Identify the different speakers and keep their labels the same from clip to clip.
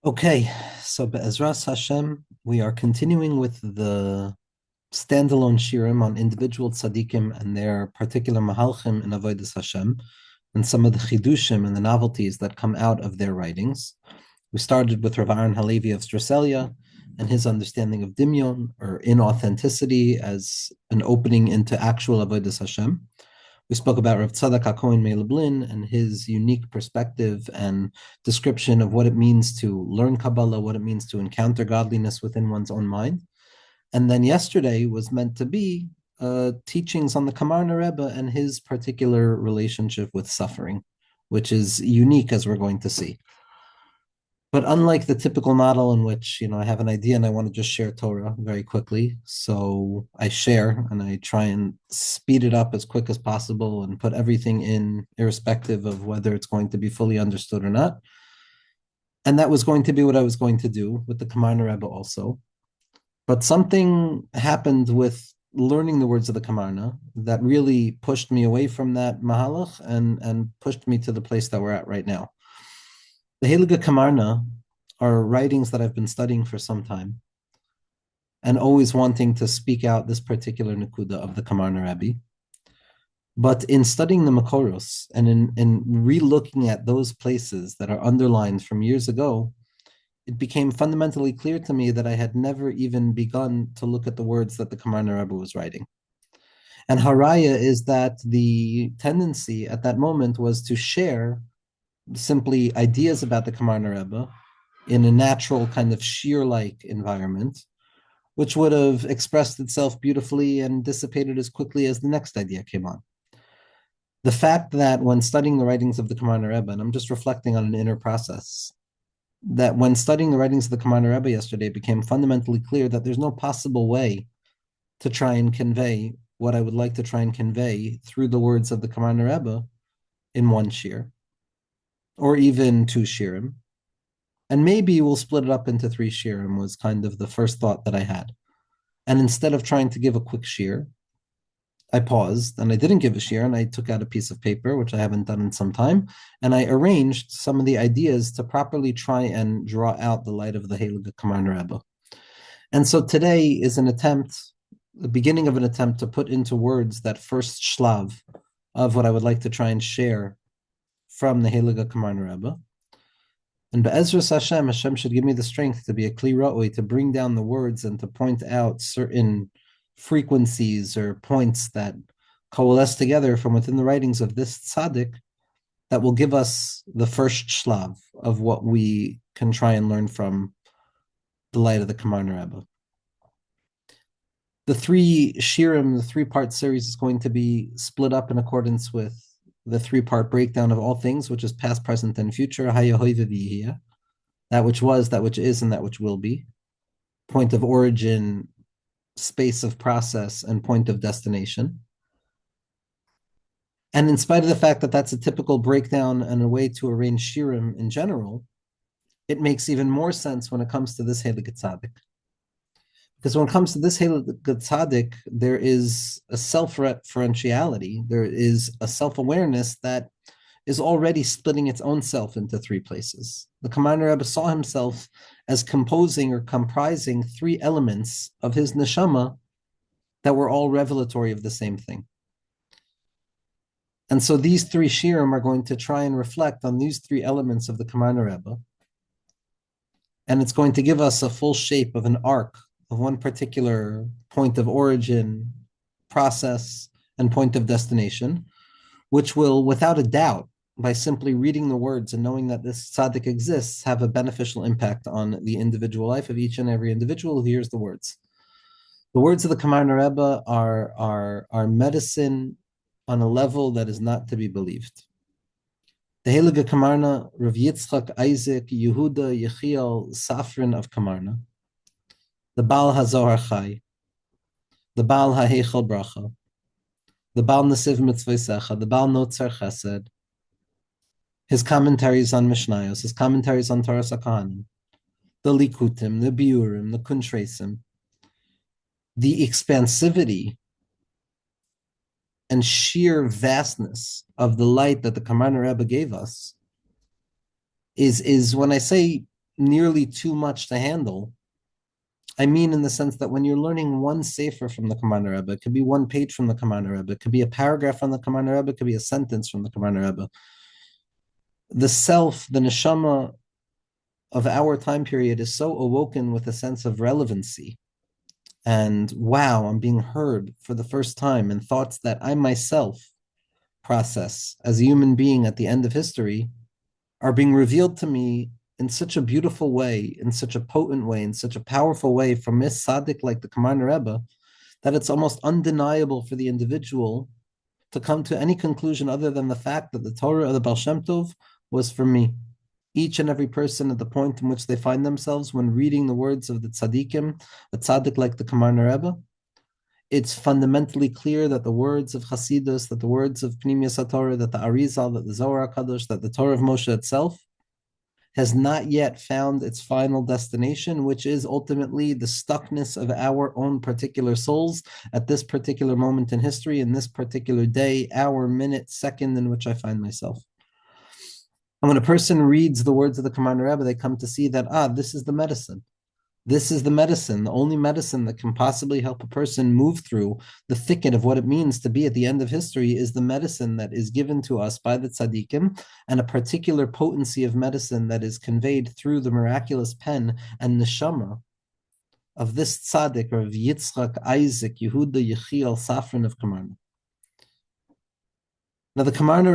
Speaker 1: Okay, so Be'ezras Hashem, we are continuing with the standalone shirim on individual tzaddikim and their particular mahalchim in Avodas Hashem, and some of the chidushim and the novelties that come out of their writings. We started with Rav Aaron Halevi of Straselia and his understanding of dimyon, or inauthenticity, as an opening into actual Avodas Hashem. We spoke about Rav Tzadok HaKohen Melublin and his unique perspective and description of what it means to learn Kabbalah, what it means to encounter godliness within one's own mind. And then yesterday was meant to be teachings on the Komar Rebbe and his particular relationship with suffering, which is unique, as we're going to see. But unlike the typical model in which, I have an idea and I want to just share Torah very quickly, so I share and I try and speed it up as quick as possible and put everything in, irrespective of whether it's going to be fully understood or not. And that was going to be what I was going to do with the Komarno Rebbe also. But something happened with learning the words of the Komarno that really pushed me away from that mahalach and pushed me to the place that we're at right now. The Heilige Komarno are writings that I've been studying for some time and always wanting to speak out this particular Nakuda of the Komarno Rebbe. But in studying the Makoros and in re-looking at those places that are underlined from years ago, it became fundamentally clear to me that I had never even begun to look at the words that the Komarno Rebbe was writing. And Haraya is that the tendency at that moment was to share simply ideas about the Komarno Rebbe in a natural kind of sheer-like environment, which would have expressed itself beautifully and dissipated as quickly as the next idea came on. The fact that when studying the writings of the Komarno Rebbe, and I'm just reflecting on an inner process, that when studying the writings of the Komarno Rebbe yesterday, it became fundamentally clear that there's no possible way to try and convey what I would like to try and convey through the words of the Komarno Rebbe in one shir, or even two shirim. And maybe we'll split it up into three shirim was kind of the first thought that I had. And instead of trying to give a quick shir, I paused and I didn't give a shir, and I took out a piece of paper, which I haven't done in some time, and I arranged some of the ideas to properly try and draw out the light of the Heilige Komarno Rebbe. And so today is the beginning of an attempt to put into words that first shlav of what I would like to try and share from the Heilige Komarno Rebbe. And Be'ezras Hashem should give me the strength to be a kli ra'oi, to bring down the words and to point out certain frequencies or points that coalesce together from within the writings of this tzaddik that will give us the first shlav of what we can try and learn from the light of the Komarno Rebbe. The three shirim, the three-part series, is going to be split up in accordance with the three-part breakdown of all things, which is past, present, and future, that which was, that which is, and that which will be, point of origin, space of process, and point of destination. And in spite of the fact that that's a typical breakdown and a way to arrange shirim in general, it makes even more sense when it comes to this Heilige Tzaddik. Because when it comes to this Heilige Tzaddik, there is a self-referentiality, there is a self-awareness that is already splitting its own self into three places. The Komarno Rebbe saw himself as composing or comprising three elements of his neshama that were all revelatory of the same thing. And so these three shirim are going to try and reflect on these three elements of the Komarno Rebbe. And it's going to give us a full shape of an arc of one particular point of origin, process, and point of destination, which will, without a doubt, by simply reading the words and knowing that this tzaddik exists, have a beneficial impact on the individual life of each and every individual who hears the words. The words of the Komarno Rebbe are medicine on a level that is not to be believed. The Heilige Komarno, Rav Yitzchak, Eizik, Yehuda, Yechiel, Safrin of Komarno, the Baal HaZohar Chai, the Baal HaHeichel Bracha, the Baal Nesiv Mitzvah, the Baal Notzar Chesed, his commentaries on Mishnayos, his commentaries on Torah Sakahanim, the Likutim, the Biurim, the Kuntresim, the expansivity and sheer vastness of the light that the Komarno Rebbe gave us is when I say nearly too much to handle. I mean, in the sense that when you're learning one sefer from the Komar Rebbe, it could be one page from the Komar Rebbe, it could be a paragraph from the Komar Rebbe, it could be a sentence from the Komar Rebbe. The self, the neshama of our time period is so awoken with a sense of relevancy. And wow, I'm being heard for the first time, and thoughts that I myself process as a human being at the end of history are being revealed to me in such a beautiful way, in such a potent way, in such a powerful way from a tzaddik like the Komarno Rebbe, that it's almost undeniable for the individual to come to any conclusion other than the fact that the Torah of the Baal Shem Tov was for me. Each and every person at the point in which they find themselves when reading the words of the tzaddikim, a tzaddik like the Komarno Rebbe, it's fundamentally clear that the words of Hasidus, that the words of Pnimiyas HaTorah, that the Arizal, that the Zohar HaKadosh, that the Torah of Moshe itself has not yet found its final destination, which is ultimately the stuckness of our own particular souls at this particular moment in history, in this particular day, hour, minute, second in which I find myself. And when a person reads the words of the Komar Rebbe, they come to see that, this is the medicine. This is the medicine, the only medicine that can possibly help a person move through the thicket of what it means to be at the end of history is the medicine that is given to us by the tzaddikim, and a particular potency of medicine that is conveyed through the miraculous pen and neshama of this tzaddik, or of Yitzchak, Eizik, Yehuda, Yechiel, Safran of Komarno. Now the Komarno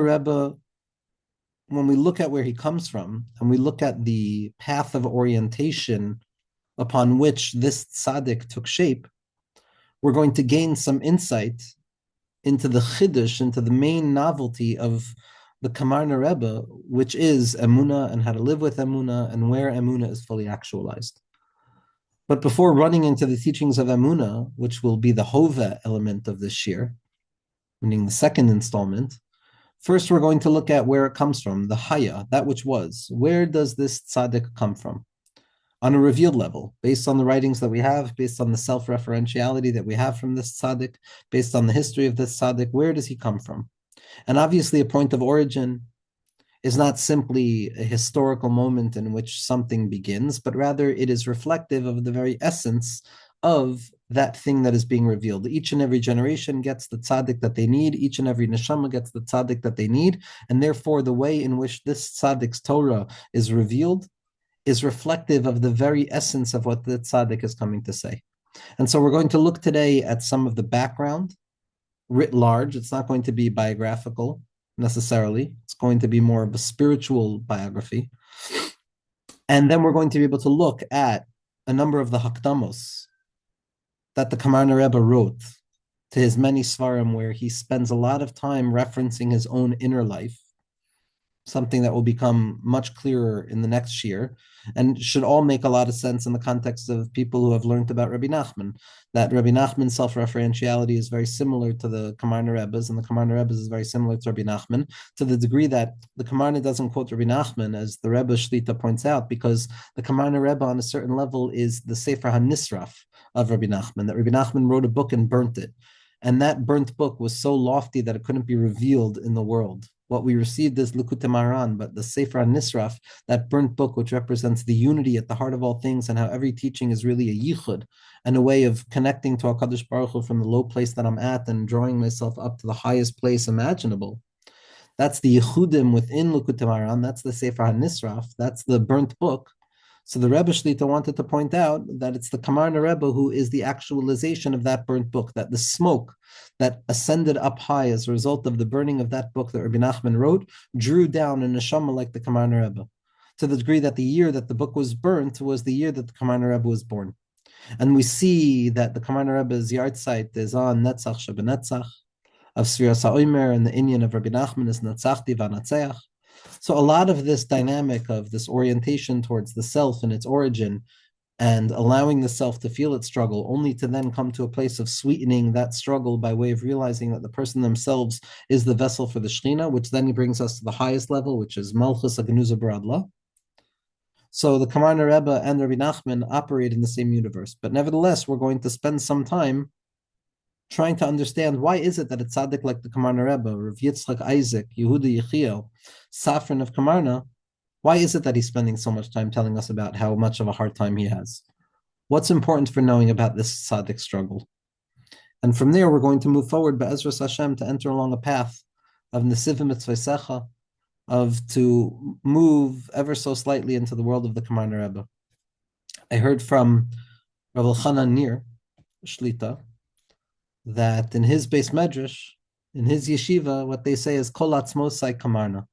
Speaker 1: Rebbe, when we look at where he comes from and we look at the path of orientation upon which this tzaddik took shape, we're going to gain some insight into the chiddush, into the main novelty of the Komarno Rebbe, which is Emunah and how to live with Emunah and where Emunah is fully actualized. But before running into the teachings of Emunah, which will be the Hova element of this shir, meaning the second installment, first, we're going to look at where it comes from, the Haya, that which was. Where does this tzaddik come from? On a revealed level, based on the writings that we have, based on the self-referentiality that we have from this tzaddik, based on the history of this tzaddik, where does he come from? And obviously, a point of origin is not simply a historical moment in which something begins, but rather it is reflective of the very essence of that thing that is being revealed. Each and every generation gets the tzaddik that they need. Each and every neshama gets the tzaddik that they need. And therefore, the way in which this tzaddik's Torah is revealed is reflective of the very essence of what the tzaddik is coming to say. And so we're going to look today at some of the background, writ large. It's not going to be biographical necessarily. It's going to be more of a spiritual biography. And then we're going to be able to look at a number of the hakdamos that the Komarno Rebbe wrote to his many svarim, where he spends a lot of time referencing his own inner life, something that will become much clearer in the next year, and should all make a lot of sense in the context of people who have learned about Rabbi Nachman, that Rabbi Nachman's self-referentiality is very similar to the Komarno Rebbe's, and the Komarno Rebbe's is very similar to Rabbi Nachman, to the degree that the Komarno doesn't quote Rabbi Nachman, as the Rebbe Shlita points out, because the Komarno Rebbe on a certain level is the Sefer HaNisraf of Rabbi Nachman, that Rabbi Nachman wrote a book and burnt it. And that burnt book was so lofty that it couldn't be revealed in the world. What we received is Likutei Maran, but the Sefer HaNisraf, that burnt book, which represents the unity at the heart of all things and how every teaching is really a yichud and a way of connecting to HaKadosh Baruch Hu from the low place that I'm at and drawing myself up to the highest place imaginable. That's the yichudim within Likutei Maran. That's the Sefer HaNisraf. That's the burnt book. So the Rebbe Shlita wanted to point out that it's the Komarno Rebbe who is the actualization of that burnt book, that the smoke that ascended up high as a result of the burning of that book that Rabbi Nachman wrote drew down a neshama like the Komarno Rebbe, to the degree that the year that the book was burnt was the year that the Komarno Rebbe was born. And we see that the Komarno Rebbe's yard site is on Netzach Shebenetzach of Sfiras HaOmer, and the Inyan of Rabbi Nachman is Netzachti V'Anatzeach. So a lot of this dynamic of this orientation towards the self and its origin, and allowing the self to feel its struggle, only to then come to a place of sweetening that struggle by way of realizing that the person themselves is the vessel for the Shekhinah, which then brings us to the highest level, which is Malchus Agenuza Baradla. So the Komarno Rebbe and Rabbi Nachman operate in the same universe. But nevertheless, we're going to spend some time trying to understand why is it that a tzaddik like the Komar Rebbe, Rav Yitzchak, Eizik, Yehuda, Yechiel, Safran of Komarno, why is it that he's spending so much time telling us about how much of a hard time he has? What's important for knowing about this tzaddik struggle? And from there, we're going to move forward, Be'ezras Hashem, to enter along a path of Nesivim Mitzvaysecha, of to move ever so slightly into the world of the Komar Rebbe. I heard from Rav Elchanan Nir, Shlita, that in his base medrash, in his yeshiva, what they say is Kol Atzmosai Komarno.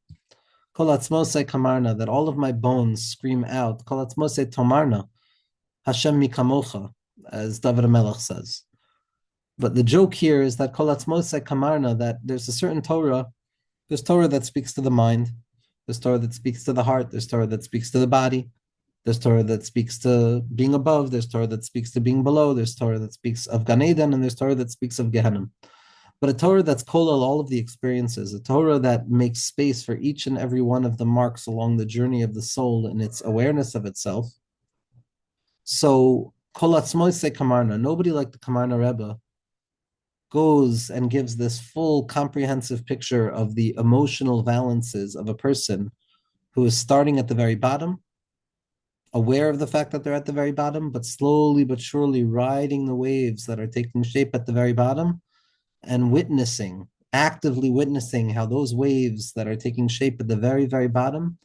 Speaker 1: Kol Atzmosai Komarno, that all of my bones scream out, Kol Atzmosai Tomarno, Hashem Mikamocha, as David HaMelech says. But the joke here is that Kol Atzmosai Komarno, that there's a certain Torah, there's Torah that speaks to the mind, there's Torah that speaks to the heart, there's Torah that speaks to the body, there's Torah that speaks to being above, there's Torah that speaks to being below, there's Torah that speaks of Gan Eden, and there's Torah that speaks of Gehenna. But a Torah that's kolal all of the experiences, a Torah that makes space for each and every one of the marks along the journey of the soul and its awareness of itself. So, Kol Atzmosai Komarno, nobody like the Komarno Rebbe goes and gives this full comprehensive picture of the emotional valances of a person who is starting at the very bottom, aware of the fact that they're at the very bottom, but slowly but surely riding the waves that are taking shape at the very bottom, and witnessing, actively witnessing how those waves that are taking shape at the very, very bottom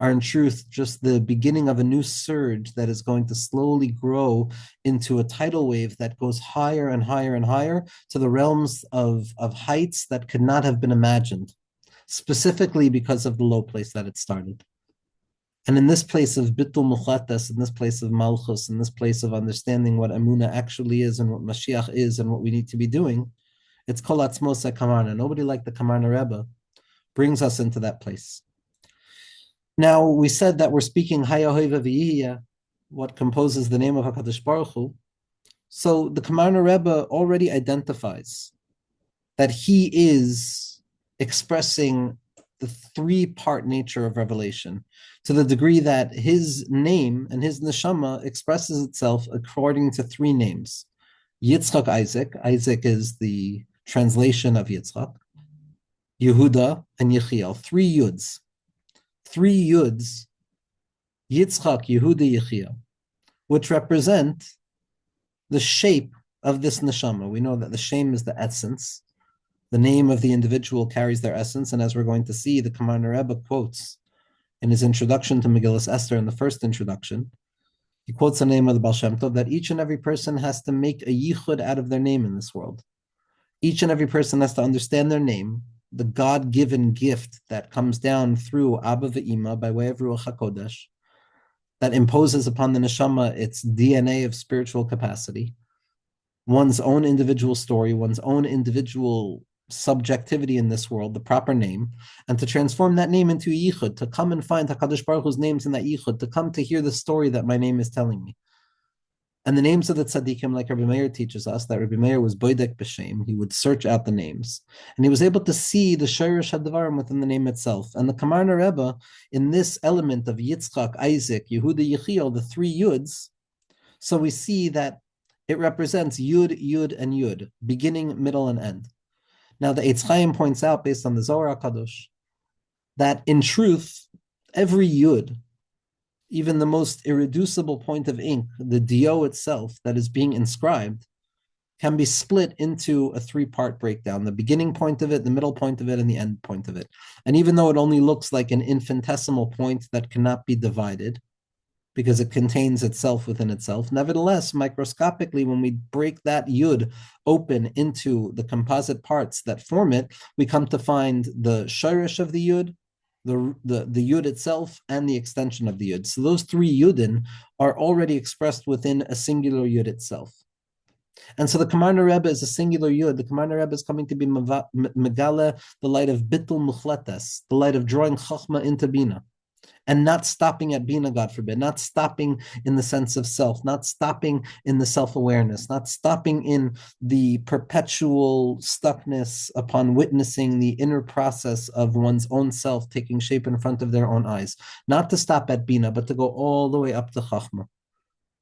Speaker 1: are in truth just the beginning of a new surge that is going to slowly grow into a tidal wave that goes higher and higher and higher to the realms of heights that could not have been imagined, specifically because of the low place that it started. And in this place of Bittul Muchatas, in this place of Malchus, in this place of understanding what Emunah actually is and what Mashiach is and what we need to be doing, it's Kol Atzmosai Komarno. Nobody like the Komar Rebbe brings us into that place. Now, we said that we're speaking Hayahoiva V'Yihya, what composes the name of HaKadosh Baruch Hu. So the Komar Rebbe already identifies that he is expressing the three-part nature of revelation, to the degree that his name and his neshama expresses itself according to three names. Yitzchak Eizik. Eizik is the translation of Yitzchak. Yehuda and Yechiel. Three Yuds. Three Yuds. Yitzchak, Yehuda, Yechiel, which represent the shape of this neshama. We know that the shame is the essence. The name of the individual carries their essence, and as we're going to see, the Komar Rebbe quotes in his introduction to Megillah Esther, in the first introduction, he quotes the name of the Baal Shem Tov, that each and every person has to make a yichud out of their name in this world. Each and every person has to understand their name, the God-given gift that comes down through Abba Ve'ima by way of Ruach HaKodesh, that imposes upon the neshama its DNA of spiritual capacity, one's own individual story, one's own individual subjectivity in this world, the proper name, and to transform that name into a yichud, to come and find HaKadosh Baruch Hu's names in that yichud, to come to hear the story that my name is telling me. And the names of the tzaddikim, like Rabbi Meir teaches us, that Rabbi Meir was boidek b'shem, he would search out the names, and he was able to see the shayrish hadvarim within the name itself. And the Komar Rebbe, in this element of Yitzchak, Eizik, Yehuda, Yechiel, the three Yuds, so we see that it represents Yud, Yud, and Yud, beginning, middle, and end. Now, the Eitz Chaim points out, based on the Zohar HaKadosh, that in truth, every Yud, even the most irreducible point of ink, the dio itself that is being inscribed, can be split into a three-part breakdown, the beginning point of it, the middle point of it, and the end point of it. And even though it only looks like an infinitesimal point that cannot be divided, because it contains itself within itself. Nevertheless, microscopically, when we break that yud open into the composite parts that form it, we come to find the shirish of the yud, the yud itself, and the extension of the yud. So those three yudin are already expressed within a singular yud itself. And so the Komarno Rebbe is a singular yud. The Komarno Rebbe is coming to be Megillah, the light of bittul muchletes, the light of drawing chachma into bina. And not stopping at Bina, God forbid, not stopping in the sense of self, not stopping in the self-awareness, not stopping in the perpetual stuckness upon witnessing the inner process of one's own self taking shape in front of their own eyes. Not to stop at Bina, but to go all the way up to Chachma.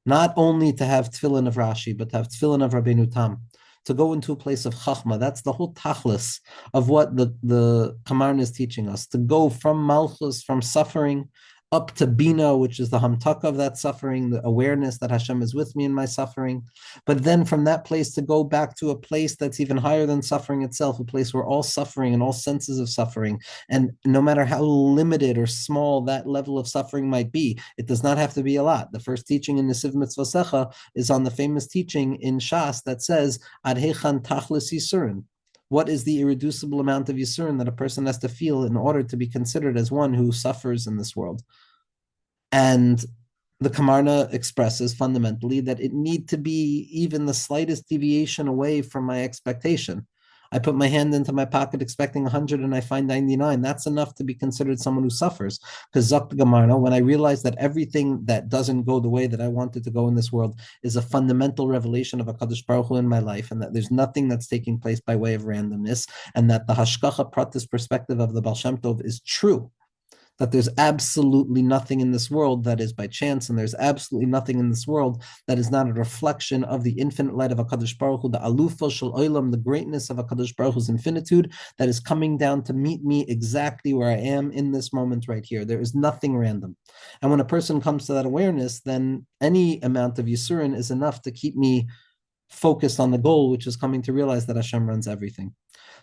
Speaker 1: Not only to have tefillin of Rashi, but to have tefillin of Rabbeinu Tam, to go into a place of chachma. That's the whole tachlis of what the Komarno is teaching us, to go from malchus, from suffering, up to bina, which is the hamtaka of that suffering, the awareness that Hashem is with me in my suffering. But then from that place to go back to a place that's even higher than suffering itself, a place where all suffering and all senses of suffering, and no matter how limited or small that level of suffering might be, it does not have to be a lot. The first teaching in the Siv Mitzvasecha is on the famous teaching in Shas that says, Ad hechan tachlis yisurin. What is the irreducible amount of yisurin that a person has to feel in order to be considered as one who suffers in this world? And the Komarno expresses fundamentally that it need to be even the slightest deviation away from my expectation. I put my hand into my pocket expecting 100 and I find 99. That's enough to be considered someone who suffers. Because Zok Komarno, when I realize that everything that doesn't go the way that I wanted to go in this world is a fundamental revelation of a Kadosh Baruch Hu in my life, and that there's nothing that's taking place by way of randomness, and that the Hashkacha Pratis perspective of the Baal Shem Tov is true, that there's absolutely nothing in this world that is by chance, and there's absolutely nothing in this world that is not a reflection of the infinite light of HaKadosh Baruch Hu, the alufa shel olam, the greatness of HaKadosh Baruch Hu's infinitude that is coming down to meet me exactly where I am in this moment right here. There is nothing random. And when a person comes to that awareness, then any amount of Yisurin is enough to keep me focused on the goal, which is coming to realize that Hashem runs everything.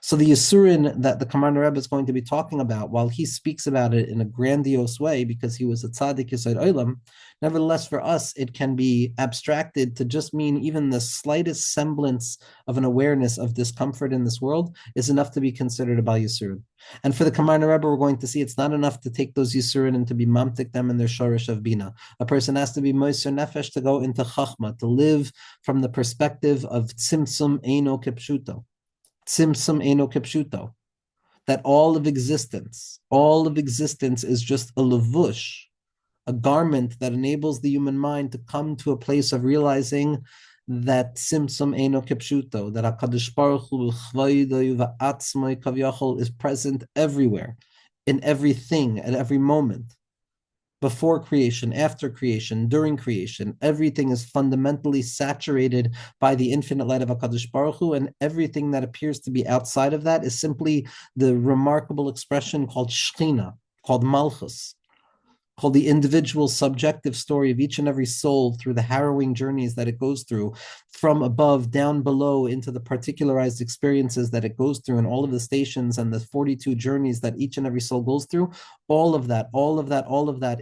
Speaker 1: So the Yisurin that the Komar Rebbe is going to be talking about, while he speaks about it in a grandiose way because he was a tzaddik yesod olam, nevertheless for us it can be abstracted to just mean even the slightest semblance of an awareness of discomfort in this world is enough to be considered a Bal Yisurin. And for the Komar Rebbe, we're going to see it's not enough to take those Yisurin and to be mamtik them in their shorish of bina. A person has to be moiser nefesh to go into chachma, to live from the perspective of tzimtzum eino kipshuto. Tzimtzum eino kipshuto. That all of existence is just a levush, a garment that enables the human mind to come to a place of realizing that tzimtzum eino kipshuto, that HaKadosh Baruch Hu chvaydo va'atzmai kavyachol is present everywhere, in everything, at every moment. Before creation, after creation, during creation, everything is fundamentally saturated by the infinite light of HaKadosh Baruch Hu, and everything that appears to be outside of that is simply the remarkable expression called Shechina, called Malchus, called the individual subjective story of each and every soul through the harrowing journeys that it goes through, from above, down below, into the particularized experiences that it goes through, and all of the stations and the 42 journeys that each and every soul goes through. All of that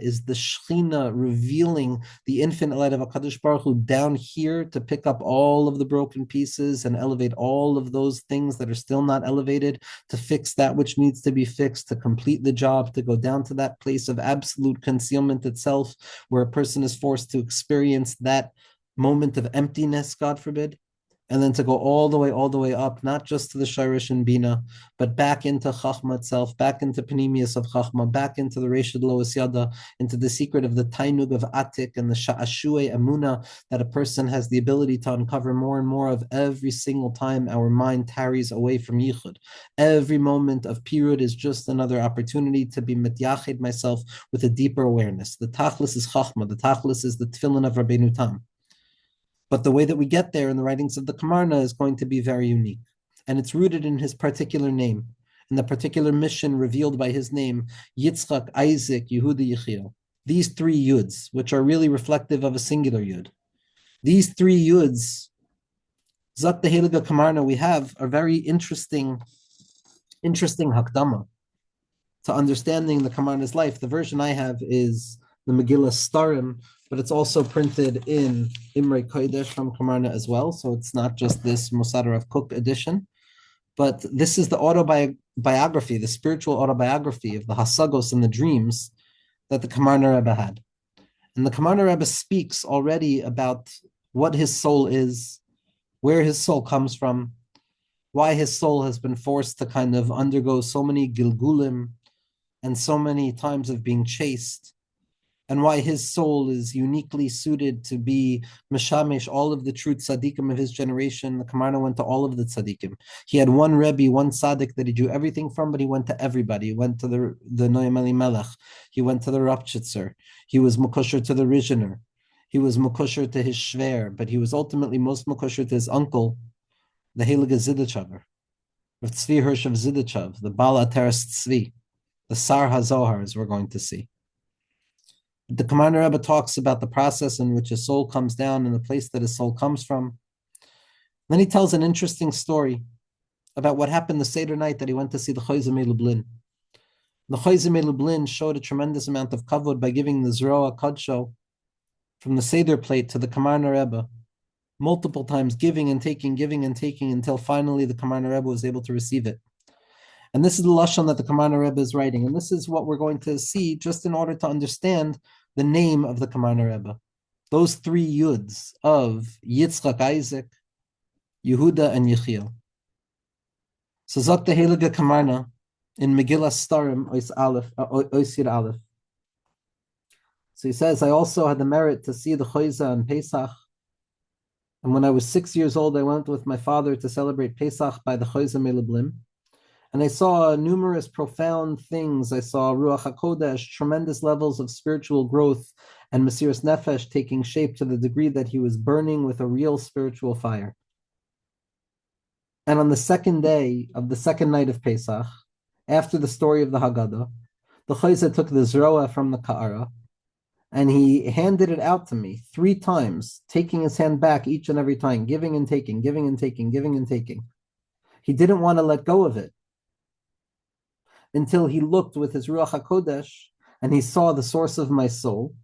Speaker 1: is the Shechina revealing the infinite light of HaKadosh Baruch Hu down here to pick up all of the broken pieces and elevate all of those things that are still not elevated, to fix that which needs to be fixed, to complete the job, to go down to that place of absolute concealment itself, where a person is forced to experience that moment of emptiness, God forbid, and then to go all the way up, not just to the Shirish and Bina, but back into Chachma itself, back into Panemius of Chachma, back into the Reshad Lois Yada, into the secret of the Tainug of Atik and the Sha'ashuei Emunah that a person has the ability to uncover more and more of every single time our mind tarries away from Yichud. Every moment of Pirud is just another opportunity to be mityached myself with a deeper awareness. The Tachlis is Chachma, the Tachlis is the Tefillin of Rabbeinu Tam. But the way that we get there in the writings of the Komarno is going to be very unique. And it's rooted in his particular name, in the particular mission revealed by his name, Yitzchak, Eizik, Yehuda, Yechiel. These three Yuds, which are really reflective of a singular Yud. These three Yuds, Zak the Heilige Komarno, we have a very interesting hakdama to understanding the Komarno's life. The version I have is the Megillah Starim, but it's also printed in Imre Kodesh from Komarno as well. So it's not just this Mosada of Cook edition, but this is the autobiography, the spiritual autobiography of the Hasagos and the dreams that the Komarno Rebbe had. And the Komarno Rebbe speaks already about what his soul is, where his soul comes from, why his soul has been forced to kind of undergo so many gilgulim and so many times of being chased, and why his soul is uniquely suited to be Meshamesh, all of the true tzaddikim of his generation. The Komarno went to all of the tzaddikim. He had one Rebbe, one tzaddik that he drew everything from, but he went to everybody. He went to the Noam Elimelech. He went to the Rapchitzer. He was Mukosher to the Rizhiner. He was Mukosher to his Shver, but he was ultimately most Mukosher to his uncle, the Heilige Zidichover, of Tzvi Hirsch of Zidichov, the Bala Teres Tzvi, the Sar HaZohar, as we're going to see. The Komar Rebbe talks about the process in which a soul comes down and the place that a soul comes from. Then he tells an interesting story about what happened the Seder night that he went to see the Chozeh Lublin. The Chozeh Lublin showed a tremendous amount of kavod by giving the Zroa Kadsho from the Seder plate to the Komar Rebbe, multiple times giving and taking, until finally the Komar Rebbe was able to receive it. And this is the lashon that the Komar Rebbe is writing, and this is what we're going to see just in order to understand the name of the Komar Rebbe. Those three Yuds of Yitzchak, Eizik, Yehuda, and Yechiel. So Zok the Heilige Komarno in Megillah Starim Ois Yud Aleph. So he says, I also had the merit to see the Chozeh on Pesach. And when I was 6 years old, I went with my father to celebrate Pesach by the Chozeh Lublin. And I saw numerous profound things. I saw Ruach HaKodesh, tremendous levels of spiritual growth, and Mesiras Nefesh taking shape to the degree that he was burning with a real spiritual fire. And on the second day of the second night of Pesach, after the story of the Haggadah, the Chozeh took the Zroa from the Ka'ara, and he handed it out to me 3 times, taking his hand back each and every time, giving and taking, giving and taking, giving and taking. He didn't want to let go of it until he looked with his Ruach HaKodesh and he saw the source of my soul,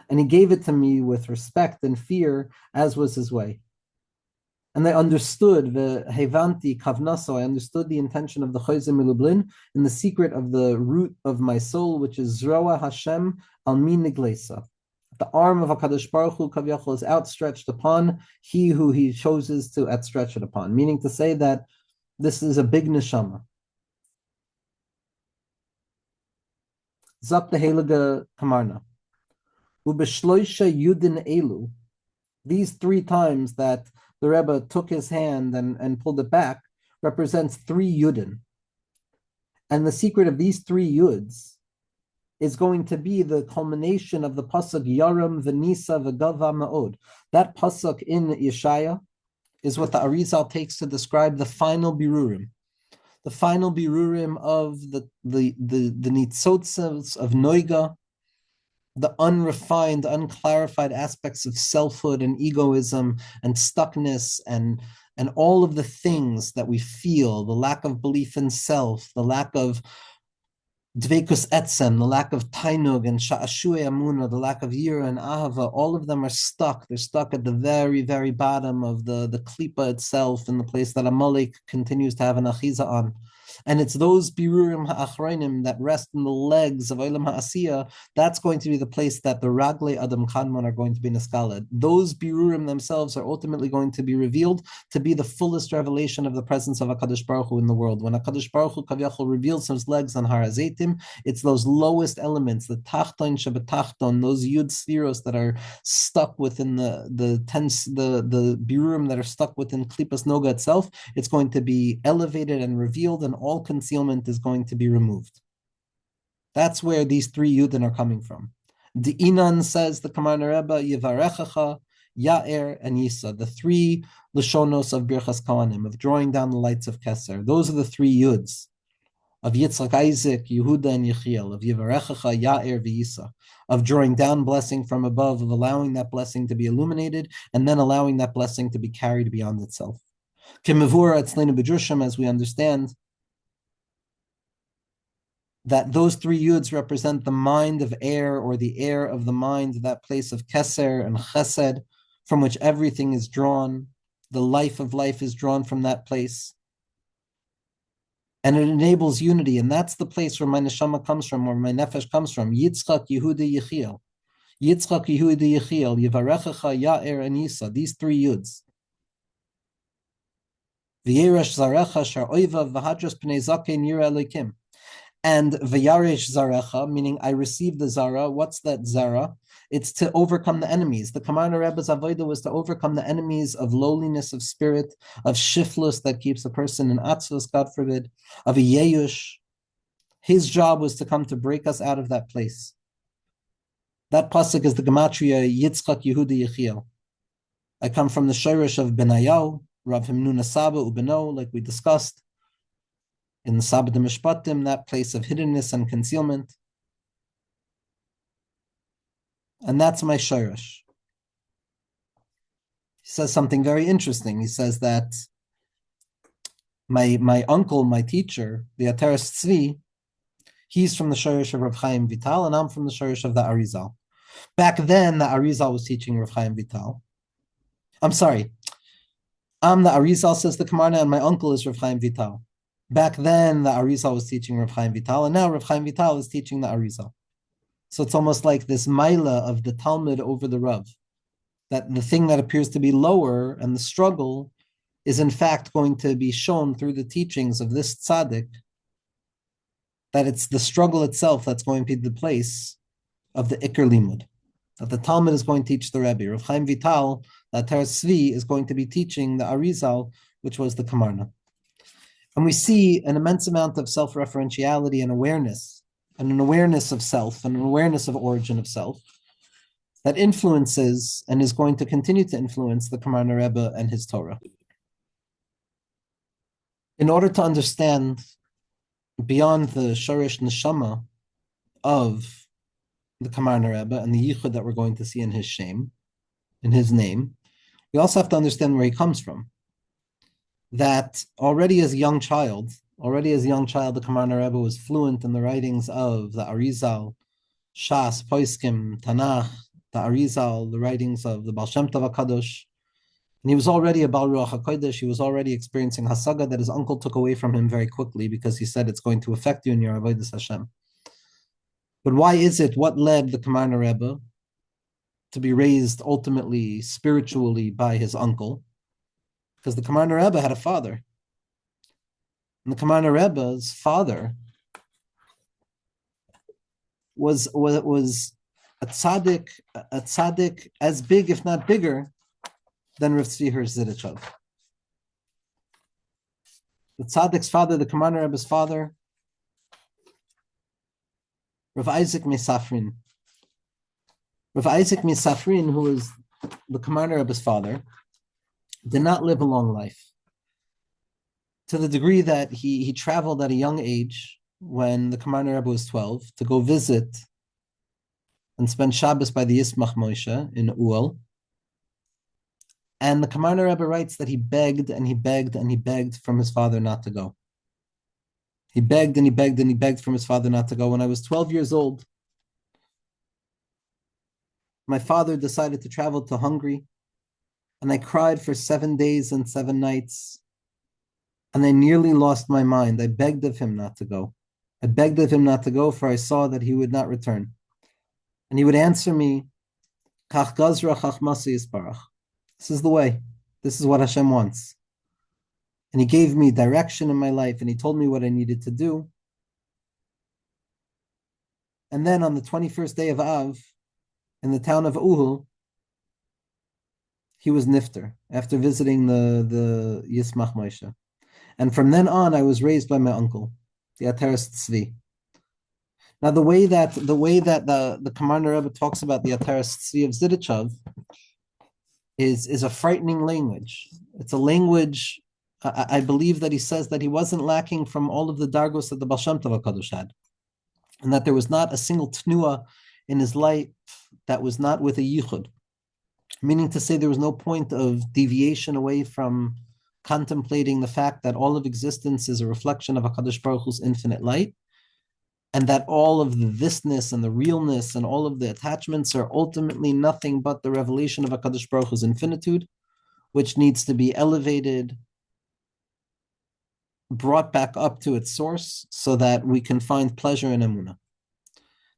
Speaker 1: and he gave it to me with respect and fear, as was his way. And I understood the Hevanti Kavnaso, I understood the intention of the Chozeh Lublin in the secret of the root of my soul, which is Zroa Hashem al min niglesa. The arm of HaKadosh Baruch Hu Kavyachol is outstretched upon he who he chooses to outstretch it upon, meaning to say that this is a big neshama. Zak the Heilige Komarno. Ubeshloisha Yudin Elu. These 3 times that the Rebbe took his hand and pulled it back represents 3 Yudin. And the secret of these 3 Yuds is going to be the culmination of the pasuk Yaram V'Nisa V'Gava Ma'od. That pasuk in Yeshaya is what the Arizal takes to describe the final birurim. The final birurim of the nitzotzos of Noiga, the unrefined, unclarified aspects of selfhood and egoism and stuckness and all of the things that we feel, the lack of belief in self, the lack of dveikus etzem, the lack of tainug and sha'ashuei Emunah, the lack of yira and ahava, all of them are stuck. They're stuck at the very, very bottom of the klipa itself, in the place that Amalek continues to have an achiza on. And it's those birurim ha'achronim that rest in the legs of Olam ha'asiyah. That's going to be the place that the Raglei Adam Kadmon are going to be niskaled. Those birurim themselves are ultimately going to be revealed to be the fullest revelation of the presence of HaKadosh Baruch Hu in the world. When HaKadosh Baruch Hu Kavyachol reveals his legs on Har HaZeitim, it's those lowest elements, the tachton shabbatachton, those yud spheros that are stuck within the birurim that are stuck within Klipas Noga itself. It's going to be elevated and revealed, and all concealment is going to be removed. That's where these 3 Yudin are coming from. The Inan says, the Komar Rebbe, Yevarechacha, Ya'er, and Yisa, the 3 Lashonos of Birchas Kohanim, of drawing down the lights of Keser. Those are the 3 Yuds of Yitzchak, Eizik, Yehuda, and Yechiel, of Yevarechacha, Ya'er, V'Yisa, of drawing down blessing from above, of allowing that blessing to be illuminated, and then allowing that blessing to be carried beyond itself. Kemevura Etzleinu B'Drushim, as we understand, that those 3 Yuds represent the mind of air, or the air of the mind, that place of Keser and Chesed, from which everything is drawn. The life of life is drawn from that place. And it enables unity, and that's the place where my neshama comes from, where my nefesh comes from. Yitzchak, Yehuda, Yechiel. Yitzchak, Yehuda, Yechiel, Yevarechacha, Ya'er, and Yisa, these 3 Yuds. V'yeresh zarecha, shar oiva, v'hadros p'nei zakein yira Elokim. And Vayaresh Zarecha, meaning I received the Zara. What's that Zara? It's to overcome the enemies. The Komar Rebbe's Avodah was to overcome the enemies of lowliness of spirit, of shiflus that keeps a person in atzvus, God forbid, of a yeyush. His job was to come to break us out of that place. That pasuk is the gematria Yitzchak Yehuda Yechiel. I come from the shirish of Benayahu, Rav Himnuna Saba Ubeno, like we discussed, in the Saba de Mishpatim, that place of hiddenness and concealment. And that's my shayrash. He says something very interesting. He says that my uncle, my teacher, the Ateres Tzvi, he's from the shayrash of Rav Chaim Vital, and I'm from the shayrash of the Arizal. Back then, the Arizal was teaching Rav Chaim Vital. I'm sorry. I'm the Arizal, says the Komarno, and my uncle is Rav Chaim Vital. Back then, the Arizal was teaching Rav Chaim Vital, and now Rav Chaim Vital is teaching the Arizal. So it's almost like this maila of the Talmud over the Rav, that the thing that appears to be lower and the struggle is in fact going to be shown through the teachings of this tzaddik, that it's the struggle itself that's going to be the place of the Iker Limud, that the Talmud is going to teach the Rebbe. Rav Chaim Vital, the Ateres Tzvi, is going to be teaching the Arizal, which was the Komarno. And we see an immense amount of self-referentiality and awareness, and an awareness of self, and an awareness of origin of self, that influences and is going to continue to influence the Komar Rebbe and his Torah. In order to understand beyond the Shorish Neshama of the Komar Rebbe and the Yichud that we're going to see in his shame, in his name, we also have to understand where he comes from. That already as a young child, the Komar Rebbe was fluent in the writings of the Arizal, Shas, Poiskim, Tanakh, the Arizal, the writings of the Baal Shem Tov HaKadosh. And he was already a Baal Ruach HaKodesh. He was already experiencing Hasaga that his uncle took away from him very quickly because he said it's going to affect you in your Avodas Hashem. But why is it, what led the Komar Rebbe to be raised ultimately spiritually by his uncle? Because the Komar Rebbe had a father. And the Komar Rebbe's father was a tzaddik as big, if not bigger, than Rav Tzvi Zidichov. The tzaddik's father, the Komar Rebbe's father, Rav Eizik Misafrin. Rav Eizik Misafrin, who was the Komar Rebbe's father, did not live a long life. To the degree that he traveled at a young age, when the Komar Rebbe was 12, to go visit and spend Shabbos by the Yismach Moshe in Uel. And the Komar Rebbe writes that he begged and he begged and he begged from his father not to go. He begged and he begged and he begged from his father not to go. When I was 12 years old, my father decided to travel to Hungary, and I cried for 7 days and 7 nights, and I nearly lost my mind. I begged of him not to go. I begged of him not to go, for I saw that he would not return. And he would answer me, Kach gazra chachmasi yisparach. This is the way. This is what Hashem wants. And he gave me direction in my life, and he told me what I needed to do. And then on the 21st day of Av, in the town of Uhul, he was nifter after visiting the Yismach Moshe. And from then on, I was raised by my uncle, the Ateres Tzvi. Now, the way that the Komar Rebbe talks about the Ateres Tzvi of Zidichov is a frightening language. It's a language, I believe that he says that he wasn't lacking from all of the dargos that the Baal Shem Tov HaKadosh had, and that there was not a single tnua in his life that was not with a yichud, meaning to say there was no point of deviation away from contemplating the fact that all of existence is a reflection of HaKadosh Baruch Hu's infinite light, and that all of the thisness and the realness and all of the attachments are ultimately nothing but the revelation of HaKadosh Baruch Hu's infinitude, which needs to be elevated, brought back up to its source, so that we can find pleasure in Emunah.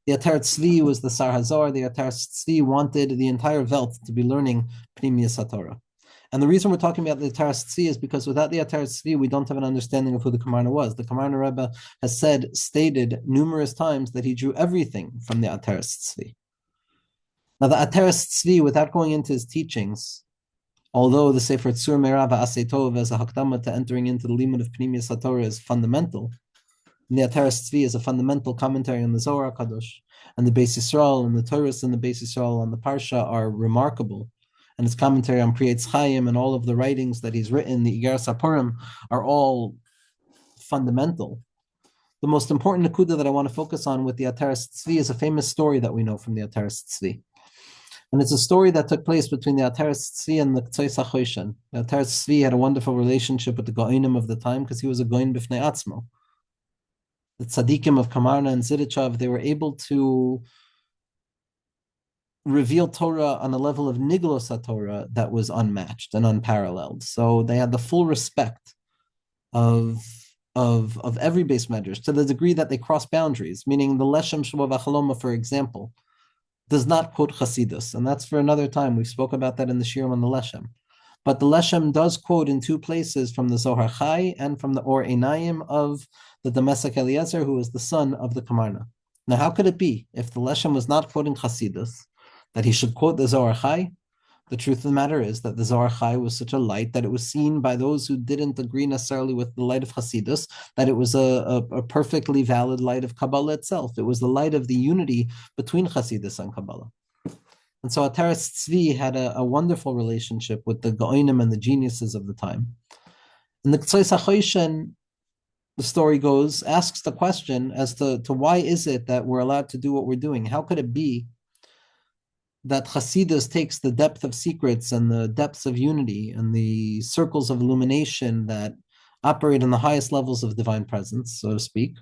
Speaker 1: The Ateres Tzvi was the Sar Hazor. The Ateres Tzvi wanted the entire Welt to be learning Pnimiyas HaTorah. And the reason we're talking about the Ateres Tzvi is because without the Ateres Tzvi, we don't have an understanding of who the Komarno was. The Komar Rebbe has stated numerous times that he drew everything from the Ateres Tzvi. Now, the Ateres Tzvi, without going into his teachings, although the Sefer Tzur Me'ara V'asei Tov as a hakdama to entering into the limud of Pnimiyas HaTorah is fundamental, and the Ateres Tzvi is a fundamental commentary on the Zohar HaKadosh, and the Beis Yisrael and the Torahs and the Beis Yisrael and the Parsha are remarkable, and his commentary on Pri Etz Chaim and all of the writings that he's written, the Igeres HaPurim, are all fundamental. The most important nakuda that I want to focus on with the Ataras Tzvi is a famous story that we know from the Ataras Tzvi. And it's a story that took place between the Ataras Tzvi and the Ktsois HaChoshen. The Ataras Tzvi had a wonderful relationship with the Goinim of the time because he was a Goin B'fnei Atzmo. The tzaddikim of Komarno and Zidichav, they were able to reveal Torah on a level of Niglos HaTorah that was unmatched and unparalleled. So they had the full respect of every base medrash to the degree that they cross boundaries, meaning the Leshem Shua V'Chaloma, for example, does not quote Chasidus, and that's for another time. We spoke about that in the Shirim on the Leshem. But the Leshem does quote in two places from the Zohar Chai and from the Or Einayim of the Damesak Eliezer, who is the son of the Komarno. Now, how could it be, if the Leshem was not quoting Chasidus, that he should quote the Zohar Chai? The truth of the matter is that the Zohar Chai was such a light that it was seen by those who didn't agree necessarily with the light of Hasidus, that it was a perfectly valid light of Kabbalah itself. It was the light of the unity between Hasidus and Kabbalah. And so Ataras Tzvi had a wonderful relationship with the Goinim and the geniuses of the time. And the Ktsois HaChoshen, the story goes, asks the question as to why is it that we're allowed to do what we're doing? How could it be that Hasidus takes the depth of secrets and the depths of unity and the circles of illumination that operate in the highest levels of divine presence, so to speak,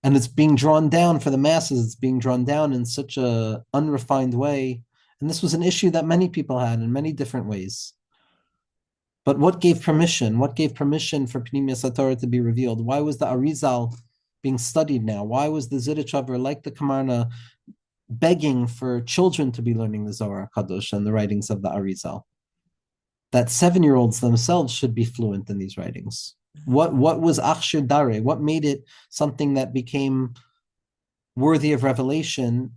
Speaker 1: and it's being drawn down for the masses, it's being drawn down in such a unrefined way. And this was an issue that many people had in many different ways. But what gave permission? What gave permission for Pnimiyas HaTorah to be revealed? Why was the Arizal being studied now? Why was the Zidichaver, like the Komarno, begging for children to be learning the Zohar HaKadosh and the writings of the Arizal? That 7-year-olds themselves should be fluent in these writings. What was Achshir Dare? What made it something that became worthy of revelation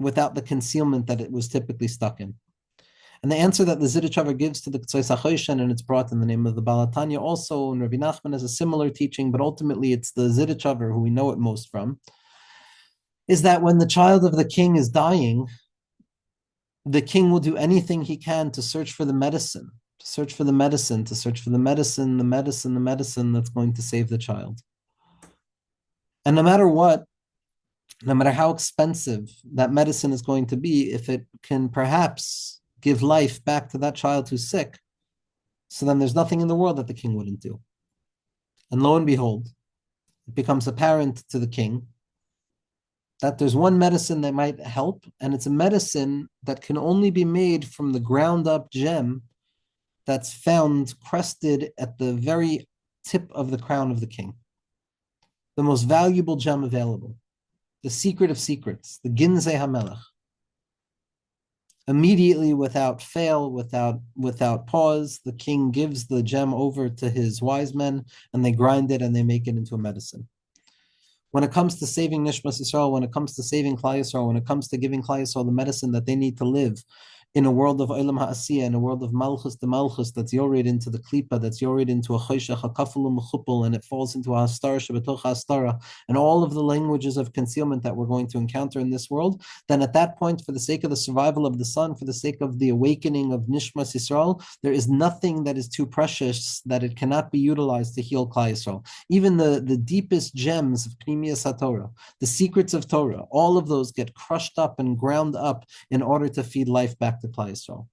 Speaker 1: without the concealment that it was typically stuck in? And the answer that the Zidichaver gives to the Ktsois HaChoshen, and it's brought in the name of the Baal HaTanya also, and Rabbi Nachman has a similar teaching, but ultimately it's the Zidichaver who we know it most from, is that when the child of the king is dying, the king will do anything he can to search for the medicine, that's going to save the child. And no matter what, no matter how expensive that medicine is going to be, if it can perhaps give life back to that child who's sick, so then there's nothing in the world that the king wouldn't do. And lo and behold, it becomes apparent to the king that there's one medicine that might help, and it's a medicine that can only be made from the ground up gem that's found crested at the very tip of the crown of the king. The most valuable gem available, the secret of secrets, the Ginzei HaMelech. Immediately, without fail, without pause, the king gives the gem over to his wise men, and they grind it and they make it into a medicine. When it comes to saving Nishmas Yisrael, when it comes to saving Klal Yisrael, when it comes to giving Klal Yisrael the medicine that they need to live in a world of Olam HaAsiyah, in a world of Malchus the Malchus that's yored into the Klipa, that's yored into a Choshech, a Kaful Mechupel, and it falls into a Hastara Shebetoch Hastara, and all of the languages of concealment that we're going to encounter in this world, then at that point, for the sake of the survival of the son, for the sake of the awakening of Nishmas Yisrael, there is nothing that is too precious that it cannot be utilized to heal Klal Yisrael. Even the deepest gems of Pnimiyas HaTorah, the secrets of Torah, all of those get crushed up and ground up in order to feed life back to Klal Yisrael.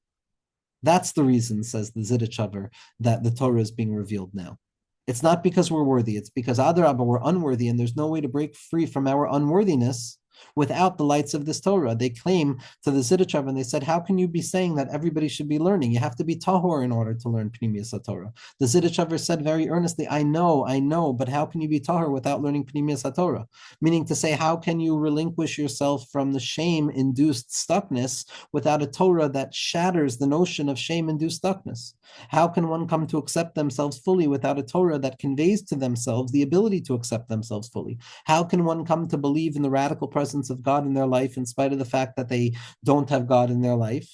Speaker 1: That's the reason, says the Zidichaver, that the Torah is being revealed now. It's not because we're worthy, it's because Adarabah, we're unworthy, and there's no way to break free from our unworthiness without the lights of this Torah. They claim to the Zidichav, and they said, how can you be saying that everybody should be learning? You have to be tahor in order to learn Pnimiyas HaTorah. The Zidichav said very earnestly, I know, but how can you be tahor without learning Pnimiyas HaTorah? Meaning to say, how can you relinquish yourself from the shame-induced stuckness without a Torah that shatters the notion of shame-induced stuckness? How can one come to accept themselves fully without a Torah that conveys to themselves the ability to accept themselves fully? How can one come to believe in the radical presence of God in their life in spite of the fact that they don't have God in their life,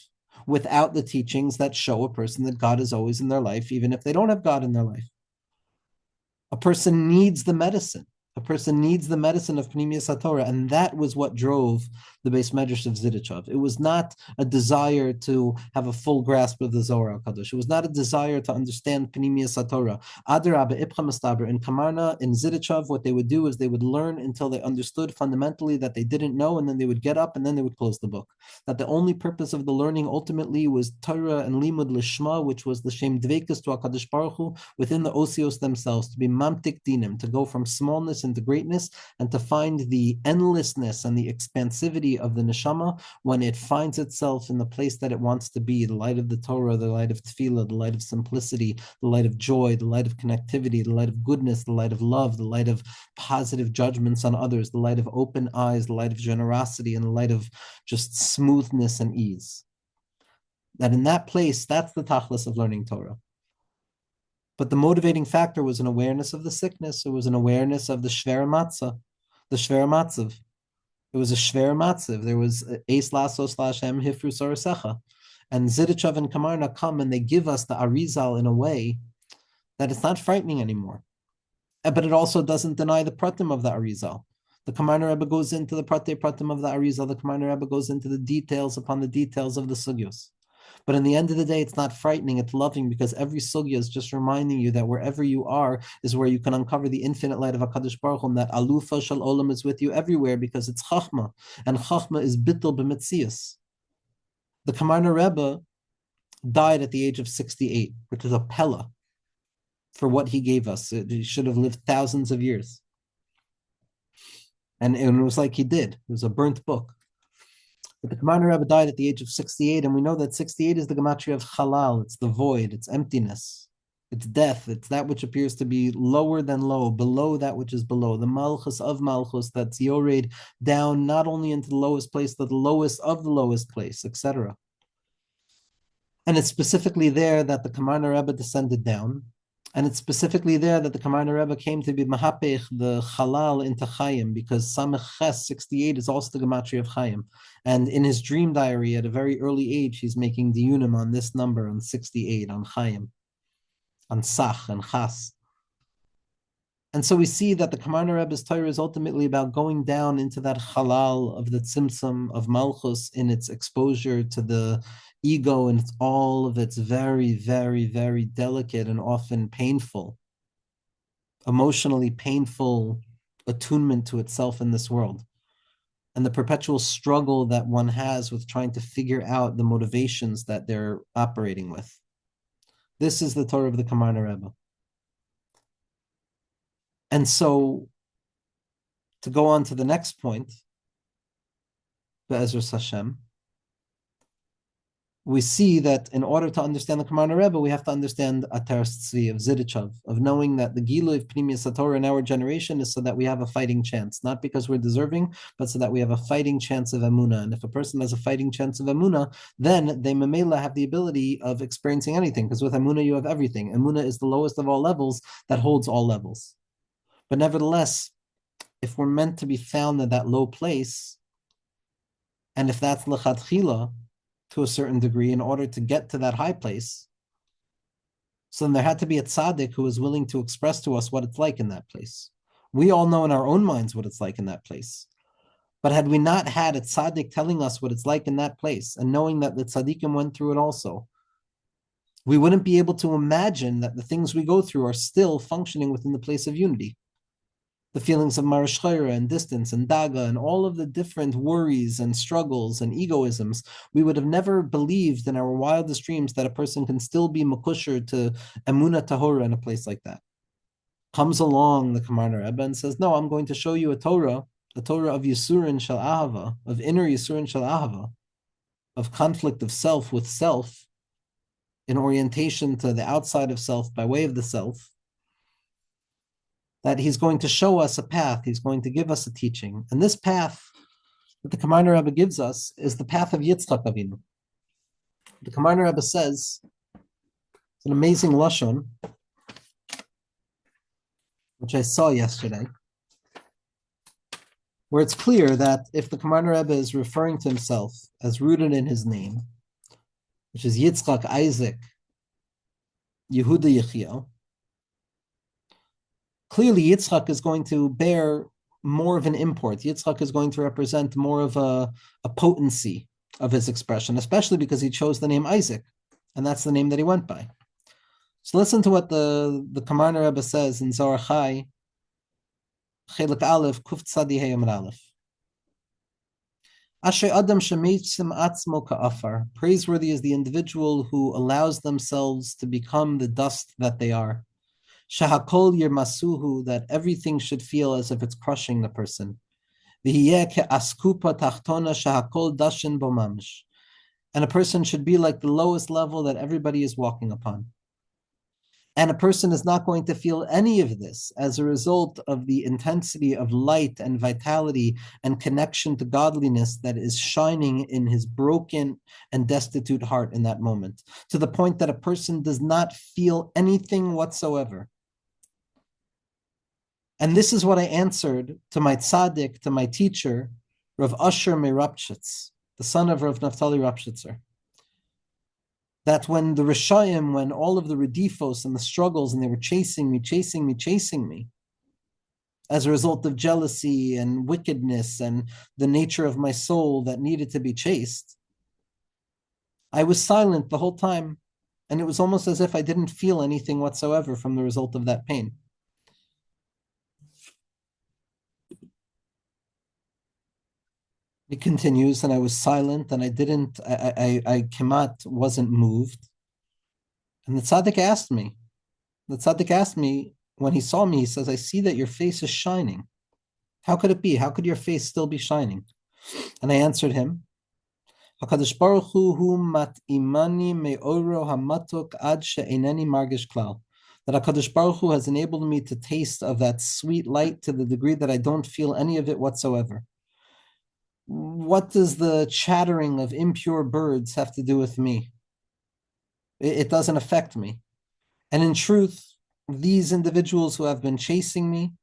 Speaker 1: without the teachings that show a person that God is always in their life, even if they don't have God in their life? A person needs the medicine. A person needs the medicine of Pnimius HaTorah, and that was what drove the Beis Medrash of Zidichov. It was not a desire to have a full grasp of the Zohar HaKadosh. It was not a desire to understand Pnimius HaTorah. Adarabah, Ipcha Mastaber, in Komarno, in Zidichov, what they would do is they would learn until they understood fundamentally that they didn't know, and then they would get up and then they would close the book. That the only purpose of the learning ultimately was Torah and Limud Lishma, which was the Shem Dveikus to HaKadosh Baruch Hu within the Osios themselves, to be Mamtik Dinim, to go from smallness into greatness, and to find the endlessness and the expansivity of the neshama when it finds itself in the place that it wants to be, the light of the Torah, the light of tefillah, the light of simplicity, the light of joy, the light of connectivity, the light of goodness, the light of love, the light of positive judgments on others, the light of open eyes, the light of generosity, and the light of just smoothness and ease. That in that place, that's the tachlis of learning Torah. But the motivating factor was an awareness of the sickness. It was an awareness of the shver matzah, the shver matzav. It was a shver matzav. There was eis lasos lashem hifru sorasecha. And Zidichov and Komarno come and they give us the arizal in a way that it's not frightening anymore. But it also doesn't deny the pratim of the arizal. The Komar Rebbe goes into the pratim of the arizal. The Komar Rebbe goes into the details upon the details of the sugyos. But in the end of the day, it's not frightening, it's loving, because every sugya is just reminding you that wherever you are is where you can uncover the infinite light of HaKadosh Baruch Hu, and that Alufa Shal Olam is with you everywhere, because it's Chachma, and Chachma is Bittul B'Metzias. The Komarno Rebbe died at the age of 68, which is a pella for what he gave us. He should have lived thousands of years. And it was like he did. It was a burnt book. But the Komarno Rebbe died at the age of 68, and we know that 68 is the gematria of halal. It's the void, it's emptiness, it's death, it's that which appears to be lower than low, below that which is below, the malchus of malchus that's yored down not only into the lowest place, but the lowest of the lowest place, etc. And it's specifically there that the Komarno Rebbe descended down. And it's specifically there that the Komarno Rebbe came to be mahapech, the halal into Chaim, because Samech Ches 68 is also the gematria of Chaim. And in his dream diary at a very early age, he's making diyunim on this number, on 68, on Chaim, on Sach and Chas. And so we see that the Komarno Rebbe's Torah is ultimately about going down into that halal of the tzimtzum of Malchus in its exposure to the ego and all of its very, very, very delicate and often painful, emotionally painful attunement to itself in this world. And the perpetual struggle that one has with trying to figure out the motivations that they're operating with. This is the Torah of the Komarno Rebbe. And so, to go on to the next point, Be'ezras Hashem, we see that in order to understand the Komarno Rebbe, we have to understand Ateres Tzvi of Zidichov, of knowing that the Gilui of Pnimius HaTorah in our generation is so that we have a fighting chance, not because we're deserving, but so that we have a fighting chance of Emunah. And if a person has a fighting chance of Emunah, then they Memela have the ability of experiencing anything, because with Emunah you have everything. Emunah is the lowest of all levels that holds all levels. But nevertheless, if we're meant to be found in that low place, and if that's l'chadchila, to a certain degree, in order to get to that high place, so then there had to be a tzaddik who was willing to express to us what it's like in that place. We all know in our own minds what it's like in that place. But had we not had a tzaddik telling us what it's like in that place, and knowing that the tzaddikim went through it also, we wouldn't be able to imagine that the things we go through are still functioning within the place of unity. The feelings of marashchayra and distance and daga and all of the different worries and struggles and egoisms, we would have never believed in our wildest dreams that a person can still be makusher to Emunah Tahora in a place like that. Comes along the Komarno Rebbe and says, no, I'm going to show you a Torah of Yisurin Shel Ahava, of inner Yisurin Shel Ahava, of conflict of self with self, in orientation to the outside of self by way of the self, that he's going to show us a path, he's going to give us a teaching. And this path that the Komarno Rebbe gives us is the path of Yitzchak Avinu. The Komarno Rebbe says, it's an amazing lashon, which I saw yesterday, where it's clear that if the Komarno Rebbe is referring to himself as rooted in his name, which is Yitzchak, Eizik, Yehuda, Yechiel, Clearly, Yitzchak is going to bear more of an import. Yitzchak is going to represent more of a potency of his expression, especially because he chose the name Eizik, and that's the name that he went by. So listen to what the Komar Rebbe says in Zohar Chai, Chelik Aleph, Kuf Tzadi Hey Amud Aleph. Asher Adam Shemeitzim Atzmo Ka'afar. Praiseworthy is the individual who allows themselves to become the dust that they are. Shahakol Yirmasuhu, that everything should feel as if it's crushing the person. V'hiyeh ke'askupa tachtona shahakol dashin bo mamish. And a person should be like the lowest level that everybody is walking upon. And a person is not going to feel any of this as a result of the intensity of light and vitality and connection to godliness that is shining in his broken and destitute heart in that moment, to the point that a person does not feel anything whatsoever. And this is what I answered to my tzaddik, to my teacher, Rav Asher Meirapshitz, the son of Rav Naftali Rapshitzer. That when the Rishayim, when all of the redifos and the struggles, and they were chasing me, as a result of jealousy and wickedness and the nature of my soul that needed to be chased, I was silent the whole time, and it was almost as if I didn't feel anything whatsoever from the result of that pain. It continues, and I was silent, and I kemat wasn't moved. And the tzaddik asked me, when he saw me, he says, I see that your face is shining. How could it be? How could your face still be shining? And I answered him, HaKadosh Baruch Hu mat'imani me'oro hamatok ad she'eneni margish klal. That HaKadosh Baruch Hu has enabled me to taste of that sweet light to the degree that I don't feel any of it whatsoever. What does the chattering of impure birds have to do with me? It doesn't affect me. And in truth, these individuals who have been chasing me,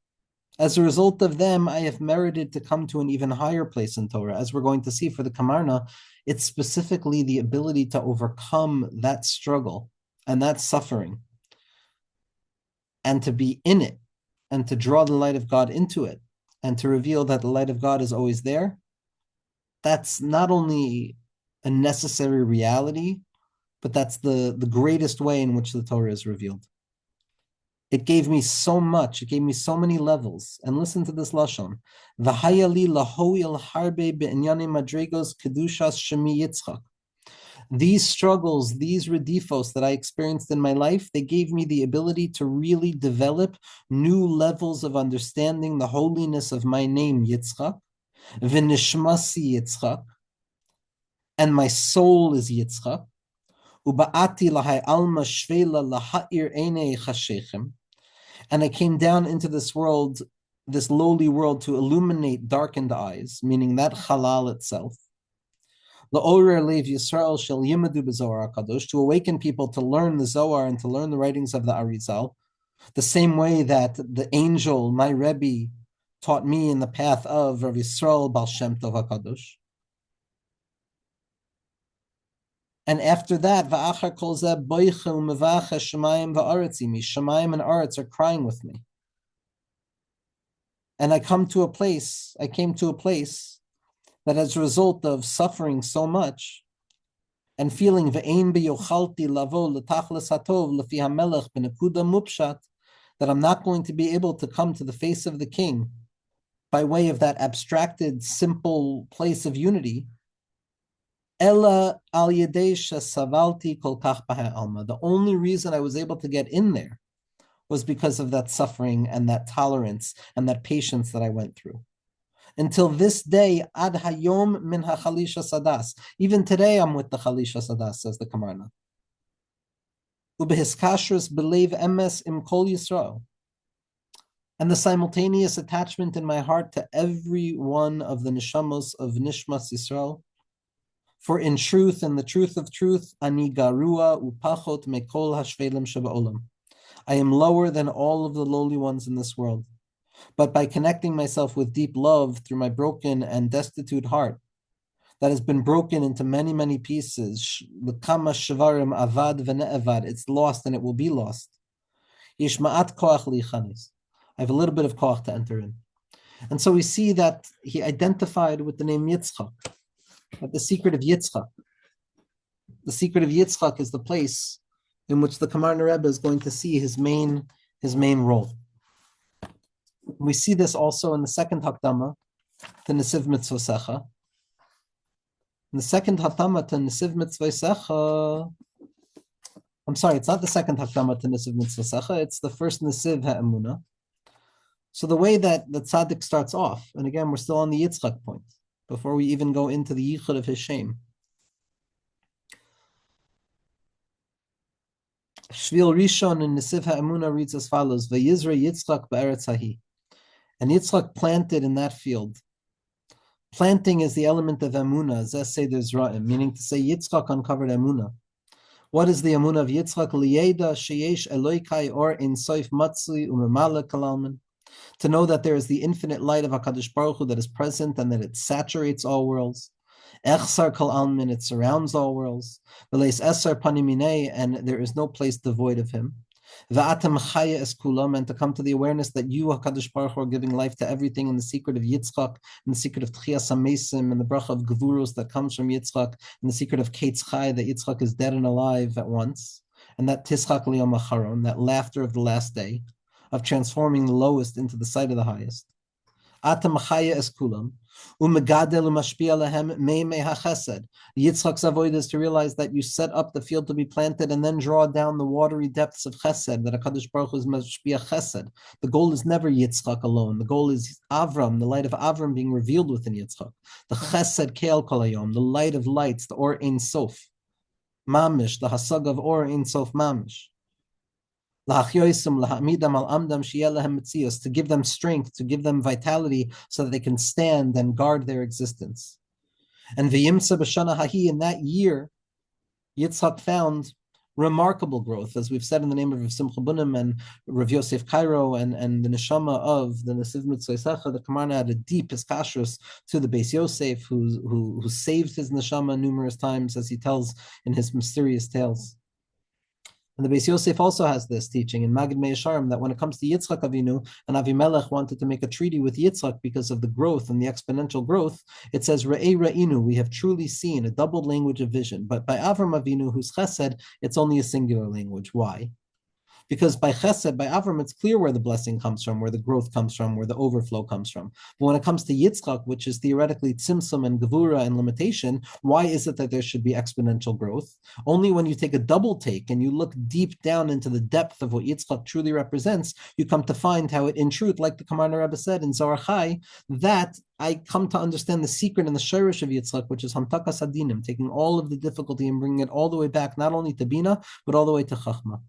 Speaker 1: as a result of them, I have merited to come to an even higher place in Torah. As we're going to see for the Komarno, it's specifically the ability to overcome that struggle and that suffering, and to be in it, and to draw the light of God into it, and to reveal that the light of God is always there. That's not only a necessary reality, but that's the greatest way in which the Torah is revealed. It gave me so much. It gave me so many levels. And listen to this lashon: V'hayali lahoil harbe be'inyanim madregos kedushas shemi Yitzchak. These struggles, these redifos that I experienced in my life, they gave me the ability to really develop new levels of understanding the holiness of my name, Yitzchak. V'nishmasi Yitzchak, and my soul is Yitzchak. Uba'ati lahai alma shvela laha'ir einei chashechem, and I came down into this world, this lowly world, to illuminate darkened eyes, meaning that halal itself. La'orer lev Yisrael shel yimadu b'Zohar HaKadosh, to awaken people to learn the Zohar and to learn the writings of the Arizal, the same way that the angel, my Rebbe, taught me in the path of Rav Yisrael Baal Shem Tov HaKadosh. And after that, va'achar kol zeh boiche u'mevache shemayim va'aretz imi. Shemayim and Aretz are crying with me. And I came to a place that as a result of suffering so much and feeling ve'ein biyochalti lavo l'tachlis hatov lefi hamelech b'nekuda mupshat, that I'm not going to be able to come to the face of the king by way of that abstracted, simple place of unity. Ella al yedei shesavalti kol kach b'ha'alma. Alma. The only reason I was able to get in there was because of that suffering and that tolerance and that patience that I went through. Until this day, ad hayom min ha'chalisha sadas. Even today, I'm with the chalisha sadas, says the Komarno. Ubehiskashrus belev emes im kol Yisrael. And the simultaneous attachment in my heart to every one of the neshamos of Nishmas Yisrael. For in truth, and the truth of truth, ani garua upachot mekol hashvelim sheba'olam. I am lower than all of the lowly ones in this world. But by connecting myself with deep love through my broken and destitute heart, that has been broken into many, many pieces, l'kama shvarim avad v'ne'evad, it's lost and it will be lost. Yishma'at koach lichanis. I have a little bit of koach to enter in. And so we see that he identified with the name Yitzchak, that the secret of Yitzchak. The secret of Yitzchak is the place in which the Komar Rebbe is going to see his main role. We see this also in the second Hakdama to Nesiv Mitzvosecha. In the second Hakdama to Nesiv Mitzvosecha, I'm sorry, it's not the second Hakdama to Nesiv Mitzvosecha, it's the first Nesiv Emunah. So the way that the tzaddik starts off, and again, we're still on the Yitzchak point, before we even go into the yichud of his shame. Shvil Rishon in Nesiv Emunah reads as follows: Vayizra Yitzchak ba'eretz hahi. And Yitzchak planted in that field. Planting is the element of Emunah, Zeh Seder Zra'im, meaning to say Yitzchak uncovered Emunah. What is the Emunah of Yitzchak? Liyeda sheyesh Eloikai or in soif matzli umemala kalalman. To know that there is the infinite light of HaKadosh Baruch Hu that is present and that it saturates all worlds. Echsar kol almin, it surrounds all worlds. V'leis esar paniminei, and there is no place devoid of him. V'atam chaya es kulam, and to come to the awareness that you, HaKadosh Baruch Hu, are giving life to everything in the secret of Yitzchak, in the secret of Tchias HaMesim, and the bracha of Gevurus that comes from Yitzchak, in the secret of Ketz Chai, that Yitzchak is dead and alive at once, and that Tischak Liyom Acharon, that laughter of the last day, of transforming the lowest into the sight of the highest. Atam chaya es kulam, umegadel umashpia lehem meimei hachesed. Yitzchak's avoid is to realize that you set up the field to be planted and then draw down the watery depths of chesed, that HaKadosh Baruch Hu is mashpia chesed. The goal is never Yitzchak alone. The goal is Avram, the light of Avram being revealed within Yitzchak. The chesed keil kol hayom, the light of lights, the or ein sof. Mamish, the hasag of or ein sof mamish. To give them strength, to give them vitality, so that they can stand and guard their existence. And v'yimtza b'shana hahi, in that year, Yitzchak found remarkable growth, as we've said in the name of Rav Simcha Bunim and Rav Yosef Cairo and the neshama of the Nesiv Mitzvosecha. The Komarno had a deep hiskashrus to the Beis Yosef, who saved his neshama numerous times, as he tells in his mysterious tales. And the Beis Yosef also has this teaching in Magid Me'esharim that when it comes to Yitzchak Avinu, and Avimelech wanted to make a treaty with Yitzchak because of the growth and the exponential growth, it says, Re'ei Re'inu, we have truly seen a doubled language of vision. But by Avram Avinu, who's chesed, it's only a singular language. Why? Because by chesed, by Avram, it's clear where the blessing comes from, where the growth comes from, where the overflow comes from. But when it comes to Yitzchak, which is theoretically tzimtzum and gevura and limitation, why is it that there should be exponential growth? Only when you take a double take and you look deep down into the depth of what Yitzchak truly represents, you come to find how it, in truth, like the Komar Rebbe said in Zohar Chai, that I come to understand the secret and the shirish of Yitzchak, which is hamtakas hadinim, taking all of the difficulty and bringing it all the way back, not only to Bina, but all the way to Chachma.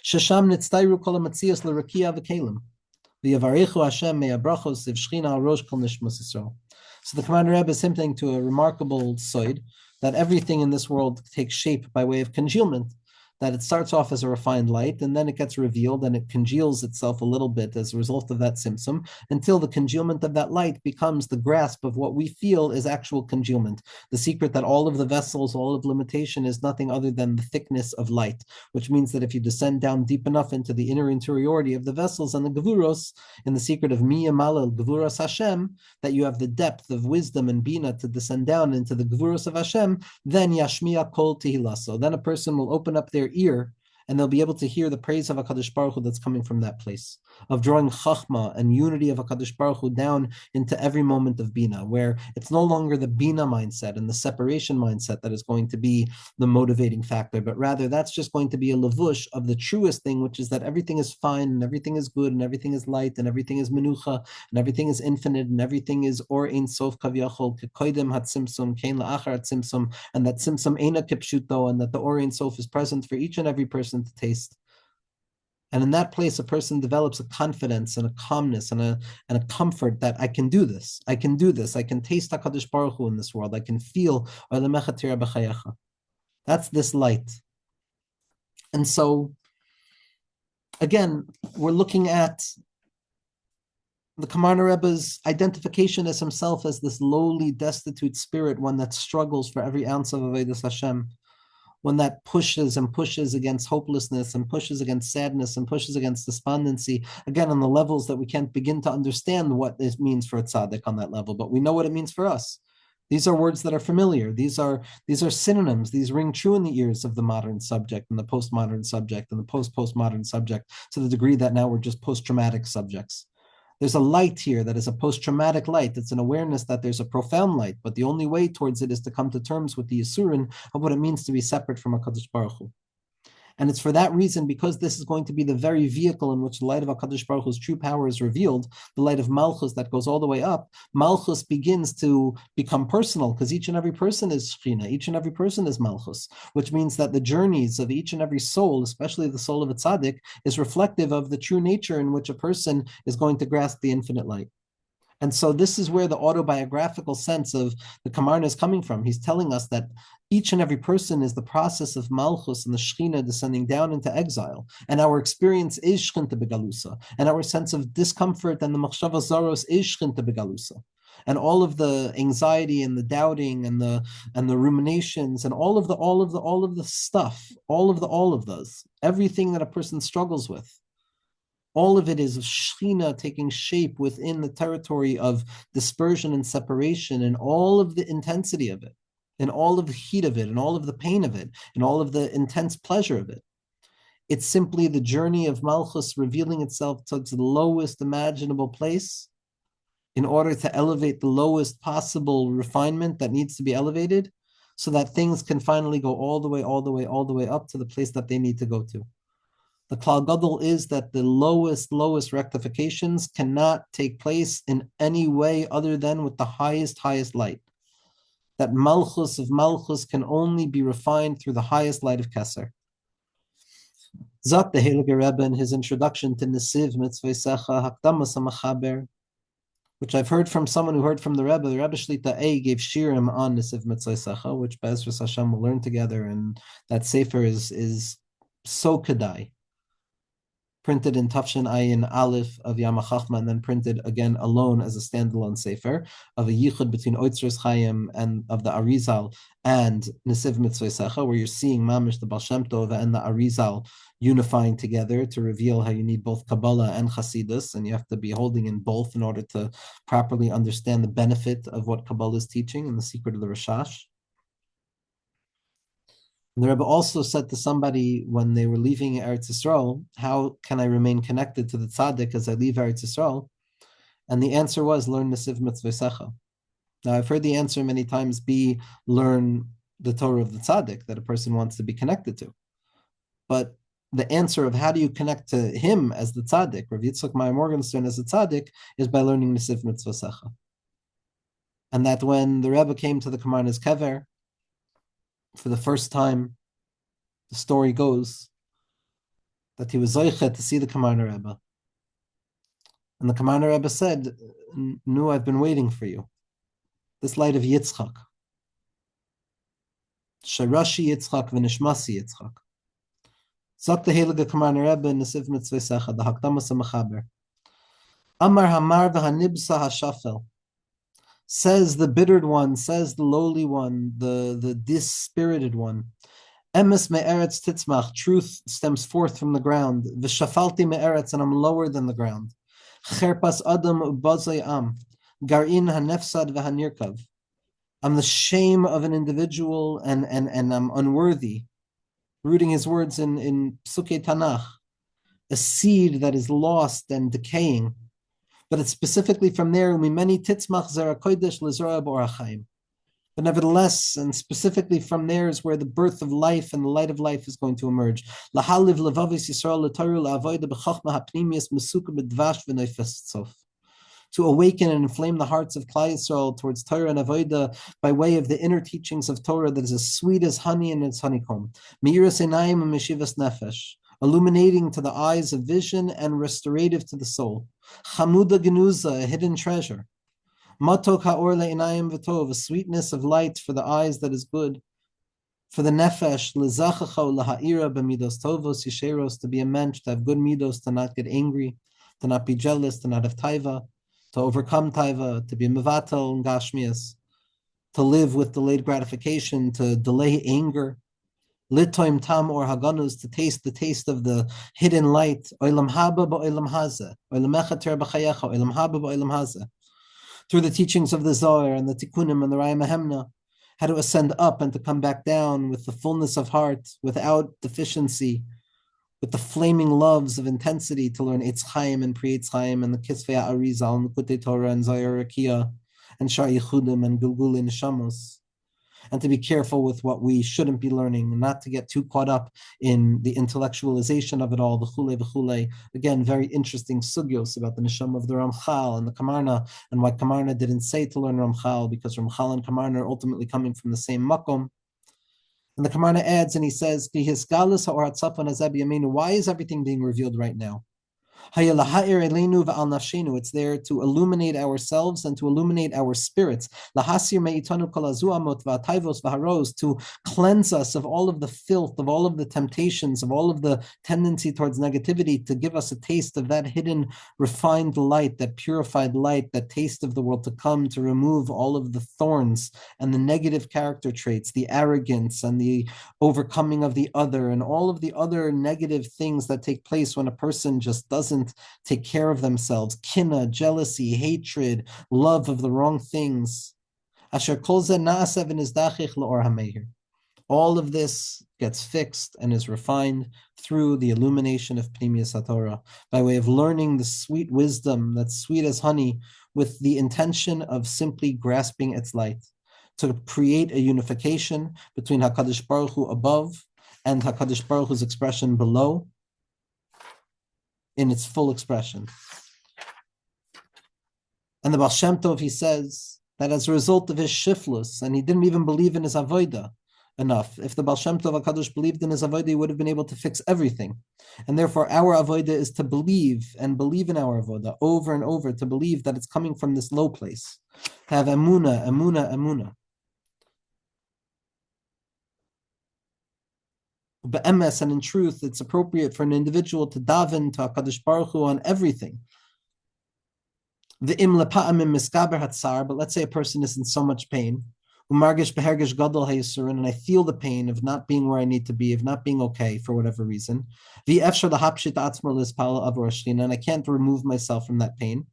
Speaker 1: Shesham nitztayru kol hamatzias l'rakia v'kelim, v'yavarechu Hashem me'abrachos v'shchina al rosh kol nishmas Yisrael. So the Komar Rebbe is hinting to a remarkable side that everything in this world takes shape by way of congealment. That it starts off as a refined light, and then it gets revealed, and it congeals itself a little bit as a result of that symptom, until the congealment of that light becomes the grasp of what we feel is actual congealment. The secret that all of the vessels, all of limitation is nothing other than the thickness of light, which means that if you descend down deep enough into the inner interiority of the vessels and the gevuros, in the secret of mi yamalel gevuros Hashem, that you have the depth of wisdom and bina to descend down into the gevuros of Hashem, then yashmiya kol tehilaso. Then a person will open up their ear and they'll be able to hear the praise of HaKadosh Baruch Hu that's coming from that place, of drawing chachma and unity of HaKadosh Baruch Hu down into every moment of Bina, where it's no longer the Bina mindset and the separation mindset that is going to be the motivating factor, but rather that's just going to be a levush of the truest thing, which is that everything is fine and everything is good and everything is light and everything is menucha and everything is infinite and everything is or ein sof kavyachol kekoidem hat simsum kein la'achar hat simsum, and that simsum eina kipshuto, and that the or ein sof is present for each and every person to taste. And in that place, a person develops a confidence and a calmness and a comfort that I can do this. I can do this. I can taste HaKadosh Baruch Hu in this world. I can feel that's this light. And so, again, we're looking at the Komarno Rebbe's identification as himself as this lowly, destitute spirit, one that struggles for every ounce of Avodas Hashem. when that pushes and pushes against hopelessness and pushes against sadness and pushes against despondency, again, on the levels that we can't begin to understand what it means for a tzaddik on that level, but we know what it means for us. These are words that are familiar. These are synonyms. These ring true in the ears of the modern subject and the postmodern subject and the postmodern subject, to the degree that now we're just post-traumatic subjects. There's a light here that is a post-traumatic light. It's an awareness that there's a profound light, but the only way towards it is to come to terms with the yisurin of what it means to be separate from HaKadosh Baruch Hu. And it's for that reason, because this is going to be the very vehicle in which the light of HaKadosh Baruch Hu's true power is revealed, the light of Malchus that goes all the way up, Malchus begins to become personal, because each and every person is Shechina, each and every person is Malchus, which means that the journeys of each and every soul, especially the soul of a tzaddik, is reflective of the true nature in which a person is going to grasp the infinite light. And so this is where the autobiographical sense of the Komarno is coming from. He's telling us that each and every person is the process of Malchus and the Shechina descending down into exile. And our experience is Shechinta Begalusa. And our sense of discomfort and the Machshava Zaros is Shechinta Begalusa. And all of the anxiety and the doubting and the ruminations and all of the stuff, all of those, everything that a person struggles with, all of it is Shechina taking shape within the territory of dispersion and separation, and all of the intensity of it, and all of the heat of it, and all of the pain of it, and all of the intense pleasure of it. It's simply the journey of Malchus revealing itself to the lowest imaginable place in order to elevate the lowest possible refinement that needs to be elevated, so that things can finally go all the way up to the place that they need to go to. The Klal Gadol is that the lowest rectifications cannot take place in any way other than with the highest light. That Malchus of Malchus can only be refined through the highest light of Keser. Zak the Heilige Rebbe in his introduction to Nesiv Mitzvah Secha Hakdamas HaMachaber, which I've heard from someone who heard from the Rebbe Shlita A gave shirim on Nesiv Mitzvah Secha, which Be'ezras Hashem will learn together, and that sefer is so kedai. Printed in Tafshin Ayin Aleph of Yama Chachma, and then printed again alone as a standalone sefer of a yichud between Oitzros Chaim and of the Arizal and Nesiv Mitzvah Secha, where you're seeing Mamish, the Baal Shem Tov, and the Arizal unifying together to reveal how you need both Kabbalah and Hasidus, and you have to be holding in both in order to properly understand the benefit of what Kabbalah is teaching and the secret of the Rashash. And the Rebbe also said to somebody when they were leaving Eretz Yisrael, how can I remain connected to the tzaddik as I leave Eretz Yisrael? And the answer was, learn Nesiv Mitzvah Secha. Now, I've heard the answer many times be, learn the Torah of the tzaddik that a person wants to be connected to. But the answer of how do you connect to him as the tzaddik, Rav Yitzchak Meyer Morgenstern as a tzaddik, is by learning Nesiv Mitzvah Secha. And that when the Rebbe came to the Komarno's kever, for the first time, the story goes that he was zoiche to see the Komar Rebbe. And the Komar Rebbe said, "Nu, I've been waiting for you. This light of Yitzchak. Sharashi Yitzchak v'nishmasi Yitzchak." Zok the Heilige Komar Rebbe in Nesiv Mitzvah Secha, the Hakdamas HaMachaber. Amar Hamar v'hanibsa hashafel. Says the bittered one, says the lowly one, the dispirited one. Emes me'eretz titzmach, truth stems forth from the ground. V'shafalti me'eretz, and I'm lower than the ground. Cherpas adam ubazay am, garin hanefsad v'hanirkav. I'm the shame of an individual, and I'm unworthy. Rooting his words in Psukei Tanakh, a seed that is lost and decaying. But it's specifically from there, Umimeni titzmach zera kodesh lezora b'orachayim. But nevertheless, and specifically from there is where the birth of life and the light of life is going to emerge. Lahaliv levavis Yisrael l'toru la'avoda b'chachma hapnimius mesuka b'dvash v'neifes tzof. To awaken and inflame the hearts of Klal Yisrael towards Torah and Avodah by way of the inner teachings of Torah that is as sweet as honey and its honeycomb. Me'iras einayim and meshivas nefesh. Illuminating to the eyes of vision and restorative to the soul. Chamuda genuza, a hidden treasure. Matok ha'or le'inayim v'tov, a sweetness of light for the eyes that is good. For the nefesh, lezachacha laha'ira b'midos tovos yisheros, to be a mensch, to have good midos, to not get angry, to not be jealous, to not have taiva, to overcome taiva, to be mevatel and gashmias, to live with delayed gratification, to delay anger. Litoim tam or haganus, to taste the taste of the hidden light. Olam haba ba'olam haza, olam echater b'chayecha, olam haba ba'olam haza. Through the teachings of the Zohar and the Tikkunim and the Raya Mahemna, how to ascend up and to come back down with the fullness of heart, without deficiency, with the flaming loves of intensity, to learn Eitz Chaim and Pri Eitz Chaim and the Kisvei Arizal and Likutei Torah and Zohar Rakia and Shar Yechudim and Gilgulei Neshamos, and to be careful with what we shouldn't be learning, and not to get too caught up in the intellectualization of it all, v'chule, v'chule. Again, very interesting sugyos about the neshama of the Ramchal and the Komarno, and why Komarno didn't say to learn Ramchal, because Ramchal and Komarno are ultimately coming from the same makom. And the Komarno adds, and he says, why is everything being revealed right now? It's there to illuminate ourselves and to illuminate our spirits, to cleanse us of all of the filth, of all of the temptations, of all of the tendency towards negativity, to give us a taste of that hidden, refined light, that purified light, that taste of the world to come, to remove all of the thorns and the negative character traits, the arrogance and the overcoming of the other, and all of the other negative things that take place when a person just doesn't take care of themselves. Kina, jealousy, hatred, love of the wrong things. All of this gets fixed and is refined through the illumination of Pnimiyus HaTorah, by way of learning the sweet wisdom that's sweet as honey, with the intention of simply grasping its light, to create a unification between HaKadosh Baruch Hu above and HaKadosh Baruch Hu's expression below, in its full expression. And the Baal Shem Tov, he says that as a result of his shiflus, and he didn't even believe in his avodah enough. If the Baal Shem Tov HaKadosh believed in his avodah, he would have been able to fix everything. And therefore our avodah is to believe, and believe in our avodah over and over, to believe that it's coming from this low place. To have emunah, emunah, emunah. Be'emes, and in truth, it's appropriate for an individual to daven to HaKadosh Baruch Hu on everything. V'im lepa'amim miskaber hatzar, but let's say a person is in so much pain, umargish behergish gadol hayisurin, and I feel the pain of not being where I need to be, of not being okay for whatever reason. V'efshar lahapshit atzmo lispal avor hashlina, and I can't remove myself from that pain.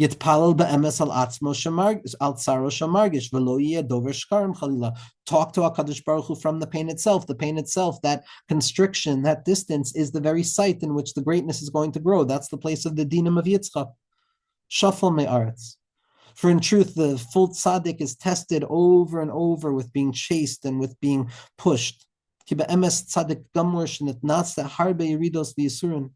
Speaker 1: Yitpalel be'emes al atzmo shemargish al tzaro shemargish v'lo yeh dover shkarim chalila. Talk to HaKadosh Baruch Hu from the pain itself. The pain itself, that constriction, that distance, is the very site in which the greatness is going to grow. That's the place of the dinim of Yitzchak. Shafal me'aretz. For in truth, the full tzaddik is tested over and over with being chased and with being pushed. Ki be'emes tzaddik gamur shenitnatz harbe yiridos v'yisurin.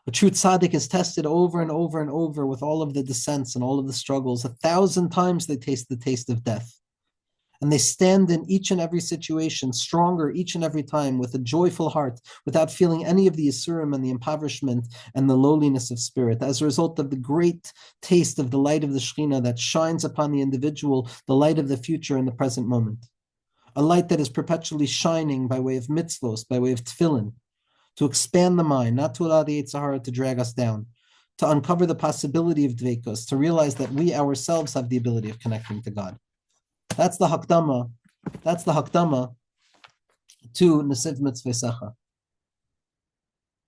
Speaker 1: A true tzaddik is tested over and over and over with all of the descents and all of the struggles. 1,000 times they taste the taste of death. And they stand in each and every situation stronger each and every time with a joyful heart, without feeling any of the yisurim and the impoverishment and the lowliness of spirit, as a result of the great taste of the light of the Shekhinah that shines upon the individual, the light of the future in the present moment. A light that is perpetually shining by way of mitzvos, by way of tefillin, to expand the mind, not to allow the Yetzer Hara to drag us down, to uncover the possibility of dveikos, to realize that we ourselves have the ability of connecting to God. That's the hakdama. That's the hakdama to Nesiv Mitzvah.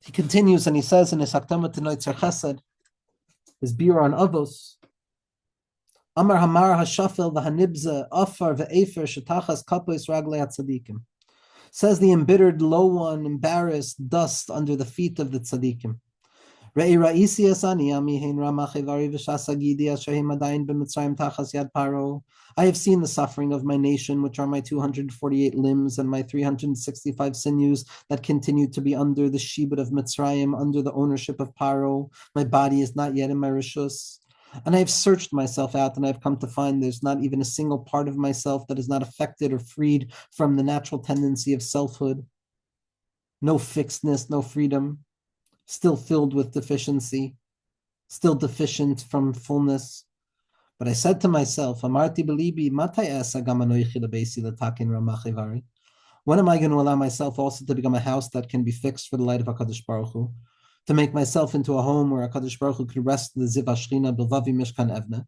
Speaker 1: He continues and he says in his hakdama to Noitzer Chesed, his biur on Avos, Amar Hamar Hashafel v'Hanibza Afar v'Efer Shetachas Kapois Raglei HaTzadikim. Says the embittered, low one, embarrassed, dust under the feet of the tzaddikim. I have seen the suffering of my nation, which are my 248 limbs and my 365 sinews that continue to be under the shibud of Mitzrayim, under the ownership of Paro. My body is not yet in my rishus. And I have searched myself out, and I've come to find there's not even a single part of myself that is not affected or freed from the natural tendency of selfhood. No fixedness, no freedom. Still filled with deficiency, still deficient from fullness. But I said to myself, Amarti belibi, when am I going to allow myself also to become a house that can be fixed for the light of HaKadosh Baruch Hu? To make myself into a home where HaKadosh Baruch Hu could rest in the Ziv HaShechina, Bilvavi Mishkan Evne.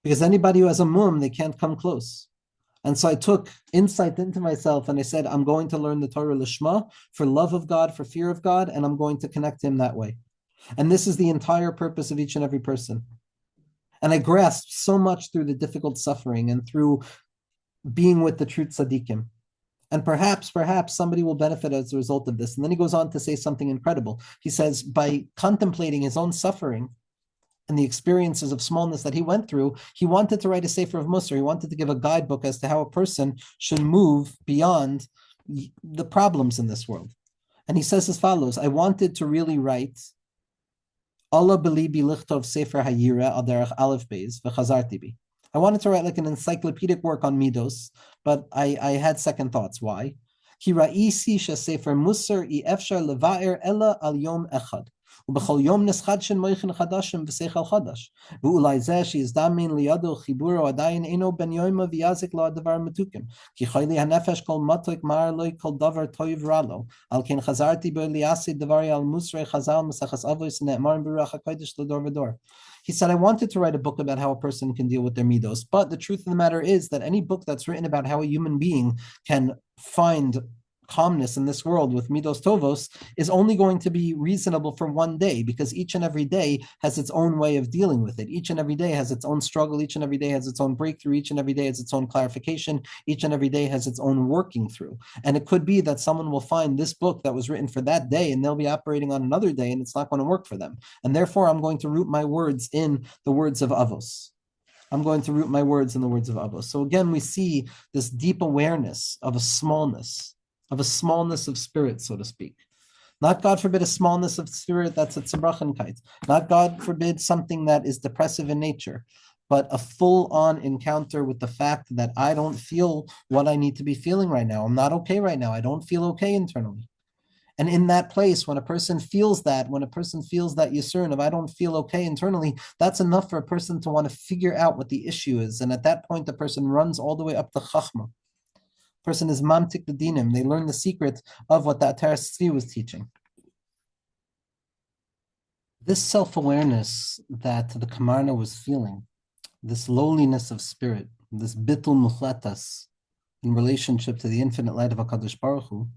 Speaker 1: Because anybody who has a mum, they can't come close. And so I took insight into myself and I said, I'm going to learn the Torah Lishma for love of God, for fear of God, and I'm going to connect to Him that way. And this is the entire purpose of each and every person. And I grasped so much through the difficult suffering and through being with the true tzaddikim. And perhaps somebody will benefit as a result of this. And then he goes on to say something incredible. He says, by contemplating his own suffering and the experiences of smallness that he went through, he wanted to write a Sefer of Musar. He wanted to give a guidebook as to how a person should move beyond the problems in this world. And he says as follows, I wanted to really write Allah belibi lichtov Sefer Hayira al derech Aleph Beis v'chazarti bi. I wanted to write like an encyclopedic work on Midos, but I had second thoughts. Why? Ki ra'isi shesefer Musar I efshar leva'er ella al yom echad. ובכל יום נסחדשן מויכן חדשים ושכל חדש. ואולי זה שיזדמן לידו חיבורו עדיין אינו בן יומה ויזק לו הדבר מתוקם. כי חיילי הנפש כל מתוק מר לו כל דבר טוב רע לו. על כן חזרתי בו ליעשי דברי על מוסרי חז"ל מסכת אבוס נאמר ברוח הקודש לדור ודור. He said, I wanted to write a book about how a person can deal with their midos, but the truth of the matter is that any book that's written about how a human being can find calmness in this world with midos tovos is only going to be reasonable for one day, because each and every day has its own way of dealing with it. Each and every day has its own struggle. Each and every day has its own breakthrough. Each and every day has its own clarification. Each and every day has its own working through. And it could be that someone will find this book that was written for that day and they'll be operating on another day and it's not going to work for them. And therefore, I'm going to root my words in the words of Avos. I'm going to root my words in the words of Avos. So again, we see this deep awareness of a smallness of spirit, so to speak. Not, God forbid, a smallness of spirit that's a tzemrachenkeit. Not, God forbid, something that is depressive in nature, but a full-on encounter with the fact that I don't feel what I need to be feeling right now. I'm not okay right now. I don't feel okay internally. And in that place, when a person feels that yisurin of I don't feel okay internally, that's enough for a person to want to figure out what the issue is. And at that point, the person runs all the way up to chachma. Person is mamtik the dinim. They learn the secret of what the Ataras Tzvi was teaching. This self-awareness that the Komarno was feeling, this lowliness of spirit, this bittul muchletas in relationship to the infinite light of HaKadosh Baruch Hu,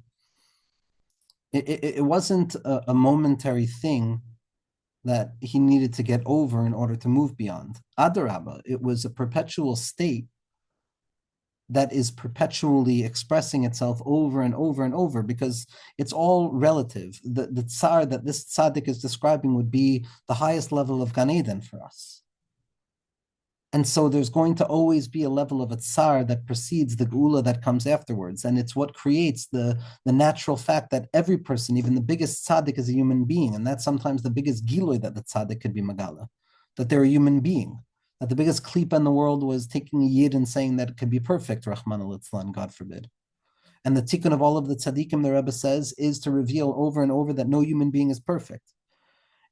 Speaker 1: it wasn't a momentary thing that he needed to get over in order to move beyond. Adarabba, it was a perpetual state that is perpetually expressing itself over and over and over, because it's all relative. The tsar that this tzaddik is describing would be the highest level of Gan Eden for us. And so there's going to always be a level of a tsar that precedes the geula that comes afterwards. And it's what creates the natural fact that every person, even the biggest tzaddik, is a human being. And that's sometimes the biggest giloy that the tzaddik could be megala, that they're a human being. That the biggest klipa in the world was taking a yid and saying that it could be perfect, Rahman al-Itzlan, God forbid. And the tikkun of all of the tzaddikim, the Rebbe says, is to reveal over and over that no human being is perfect.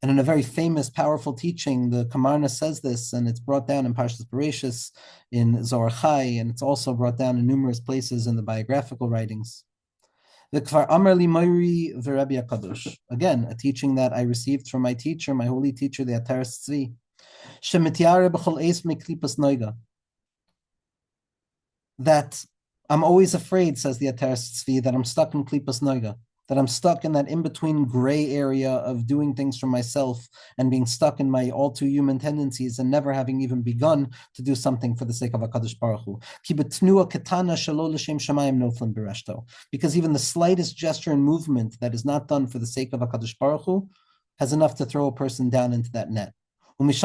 Speaker 1: And in a very famous, powerful teaching, the Komarno says this, and it's brought down in Parshas Bereshis, in Zohar Chai, and it's also brought down in numerous places in the biographical writings. The Kfar Amar Li Moiri v'Rebbe HaKadosh. Again, a teaching that I received from my teacher, my holy teacher, the Ataras Tzvi. That I'm always afraid, says the Ataras Tzvi, that I'm stuck in klipas noiga, that I'm stuck in that in-between gray area of doing things for myself and being stuck in my all-too-human tendencies and never having even begun to do something for the sake of HaKadosh Baruch Hu. Because even the slightest gesture and movement that is not done for the sake of HaKadosh Baruch Hu has enough to throw a person down into that net. And then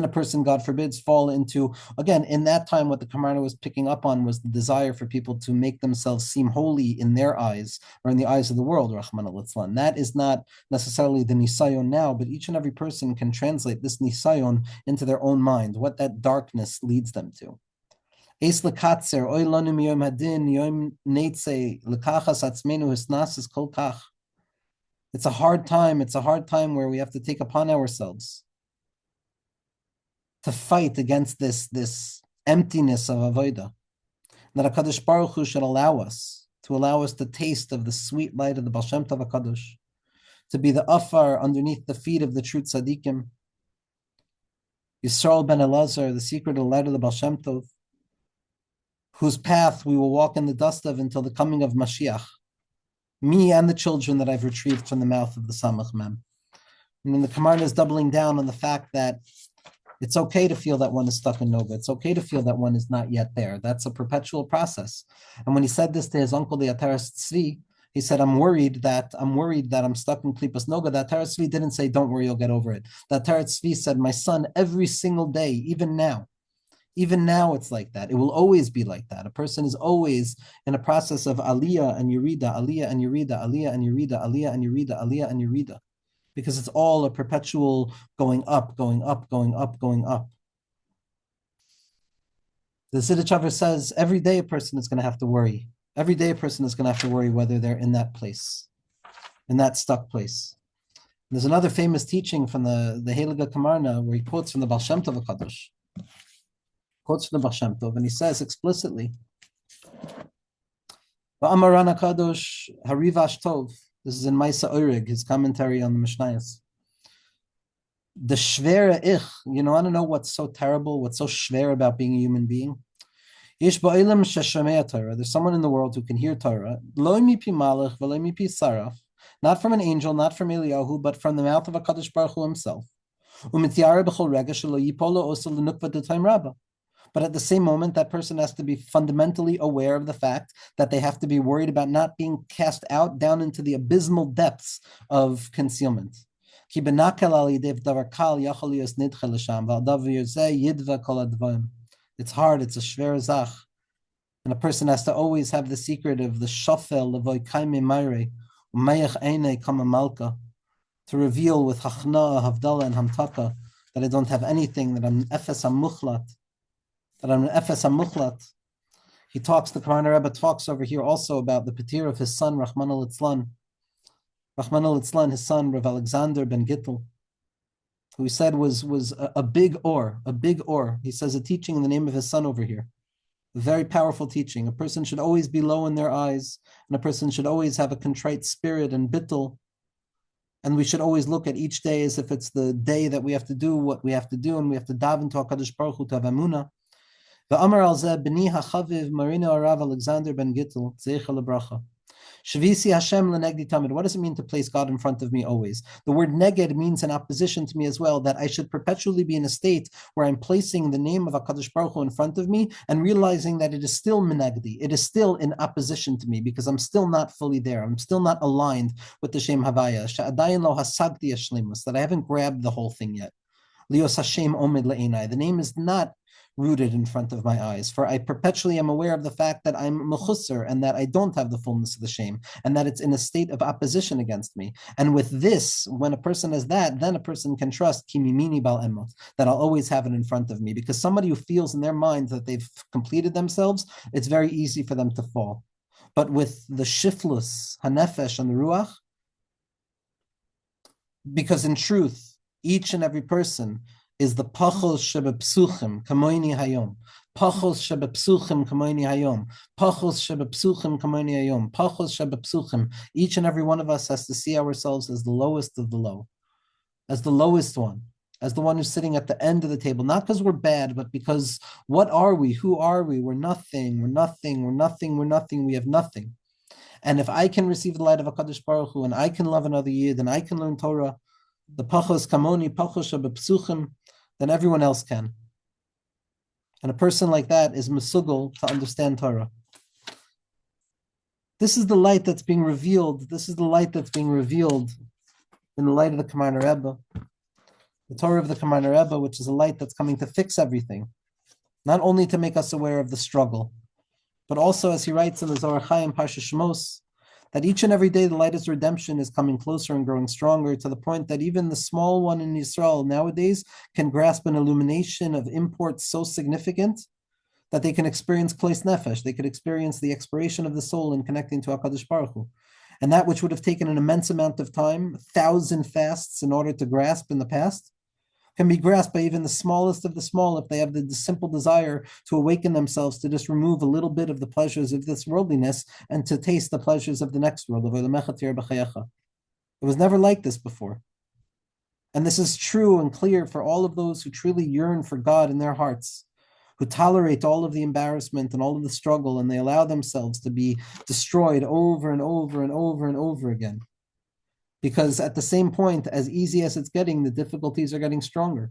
Speaker 1: a person, God forbids, fall into, again, in that time, what the Komarno was picking up on was the desire for people to make themselves seem holy in their eyes or in the eyes of the world, Rahman al-Itzlan. That is not necessarily the nisayon now, but each and every person can translate this nisayon into their own mind, what that darkness leads them to. It's a hard time where we have to take upon ourselves to fight against this emptiness of avodah, that HaKadosh Baruch Hu should allow us to taste of the sweet light of the Baal Shem Tov HaKadosh, to be the afar underneath the feet of the true tzaddikim. Yisrael ben Elazar, the secret of the light of the Baal Shem Tov, whose path we will walk in the dust of until the coming of Mashiach. Me and the children that I've retrieved from the mouth of the Samach Mem. And then the Komarno is doubling down on the fact that it's okay to feel that one is stuck in Nova. It's okay to feel that one is not yet there. That's a perpetual process. And when he said this to his uncle, the Ataras Tzvi, he said, I'm worried that I'm stuck in Klipas Noga. The Ataras Tzvi didn't say, don't worry, you'll get over it. The Ataras Tzvi said, my son, every single day, even now, it's like that. It will always be like that. A person is always in a process of aliyah and yurida, aliyah and yurida, aliyah and yurida, aliyah and yurida, aliyah and yurida. Because it's all a perpetual going up, going up, going up, going up. The Siddur Chaver says every day a person is going to have to worry. Every day a person is going to have to worry whether they're in that place, in that stuck place. And there's another famous teaching from the Heilige Komarno where he quotes from the Baal Shem Tov HaKadosh. Quotes from the Baal Shem Tov, and he says explicitly, V'amaran HaKadosh harivash tov. This is in Maisa Oirig, his commentary on the Mishnayos. The shvere ich, you want to know what's so terrible, what's so shver about being a human being? Yesh ba'olam sheshomea Torah. There's someone in the world who can hear Torah. Lo mipi malach v'lo mipi saraf. Not from an angel, not from Eliyahu, but from the mouth of HaKadosh Baruch Hu himself. U'mityare b'chol rega shelo yipolo oso l'nukva d'toim rabba. But at the same moment, that person has to be fundamentally aware of the fact that they have to be worried about not being cast out down into the abysmal depths of concealment. It's hard, it's a shver zach. And a person has to always have the secret of the shofel, to reveal with hachna, havdalah, and hamtaka that I don't have anything, that I'm efes hamuchlat. He talks, the Komar Rebbe talks over here also about the petir of his son, Rahman al-Itzlan, his son, Rav Alexander ben Gittel, who he said was a big or. He says a teaching in the name of his son over here. A very powerful teaching. A person should always be low in their eyes, and a person should always have a contrite spirit and bittul. And we should always look at each day as if it's the day that we have to do what we have to do, and we have to daven to HaKadosh Baruch Hu to have Emunah. V'amar al zeh b'ni hachaviv Marino Arav Alexander ben Gittel zeicha lebracha. Shavisi Hashem lenegdi tamid. What does it mean to place God in front of me always? The word neged means in opposition to me as well, that I should perpetually be in a state where I'm placing the name of HaKadosh Baruch Hu in front of me and realizing that it is still menegdi. It is still in opposition to me because I'm still not fully there. I'm still not aligned with the Shem Havaya. She'adayin lo hasagti hashlemus, that I haven't grabbed the whole thing yet. Lios Hashem omid le'enai. The name is not rooted in front of my eyes, for I perpetually am aware of the fact that I'm mechusser and that I don't have the fullness of the shame and that it's in a state of opposition against me. And with this, when a person has that, then a person can trust kimimini bal emot, that I'll always have it in front of me, because somebody who feels in their mind that they've completed themselves, it's very easy for them to fall. But with the shiflus, hanefesh, and the ruach, because in truth, each and every person is the pachos shebepsuchim kamoini hayom. Pachos shebepsuchim kamoini hayom. Pachos shebepsuchim kamoini hayom. Pachos shebepsuchim. Each and every one of us has to see ourselves as the lowest of the low, as the lowest one, as the one who's sitting at the end of the table. Not because we're bad, but because what are we? Who are we? We're nothing. We're nothing. We're nothing. We're nothing. We have nothing. And if I can receive the light of HaKadosh Baruch Hu, and I can love another Yid, and I can learn Torah, the pachos kamoni, pachos shebepsuchim, then everyone else can. And a person like that is mesugel to understand Torah. This is the light that's being revealed. This is the light that's being revealed in the light of the Komar Rebbe. The Torah of the Komar Rebbe, which is a light that's coming to fix everything. Not only to make us aware of the struggle, but also, as he writes in the Zohar Chaim Parsha Shmos, that each and every day the light of redemption is coming closer and growing stronger, to the point that even the small one in Yisrael nowadays can grasp an illumination of import so significant that they can experience Klois Nefesh. They could experience the expiration of the soul in connecting to HaKadosh Baruch Hu. And that which would have taken an immense amount of time, 1,000 fasts in order to grasp in the past, can be grasped by even the smallest of the small if they have the simple desire to awaken themselves to just remove a little bit of the pleasures of this worldliness and to taste the pleasures of the next world, of It was never like this before. And this is true and clear for all of those who truly yearn for God in their hearts, who tolerate all of the embarrassment and all of the struggle, and they allow themselves to be destroyed over and over and over and over again. Because at the same point, as easy as it's getting, the difficulties are getting stronger.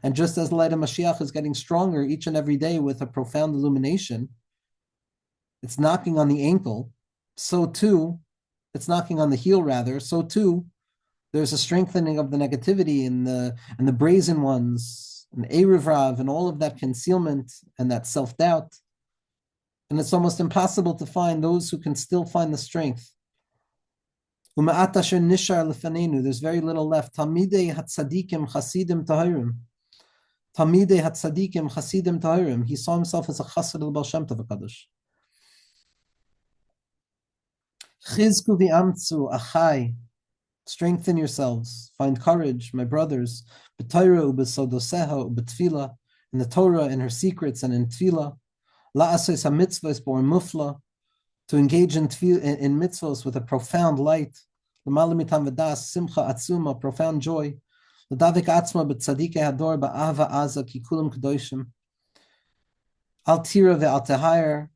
Speaker 1: And just as the light of Mashiach is getting stronger each and every day with a profound illumination, it's knocking on the ankle, so too, it's knocking on the heel rather, so too, there's a strengthening of the negativity and the brazen ones, and Eruv Rav, and all of that concealment and that self-doubt. And it's almost impossible to find those who can still find the strength. There's very little left. Tamidei hatzadikim chasidim tahirim. Tamidei hatzadikim chasidim tahirim. He saw himself as a chassid of Baal Shem Tov HaKadosh. Chizku v'amtzu achai. Strengthen yourselves. Find courage, my brothers. B'Torah u'b'sodoseha u'b'tfila. In the Torah, in her secrets, and in tfila. La'asos ha'mitzvos b'or mufla. To engage in mitzvos with a profound light. L'mala mitam v'das simcha atzuma, profound joy. L'davik atzma b'tzadikei hador ba'ava aza ki kulam kedoshim. Al tira ve'al tehayr.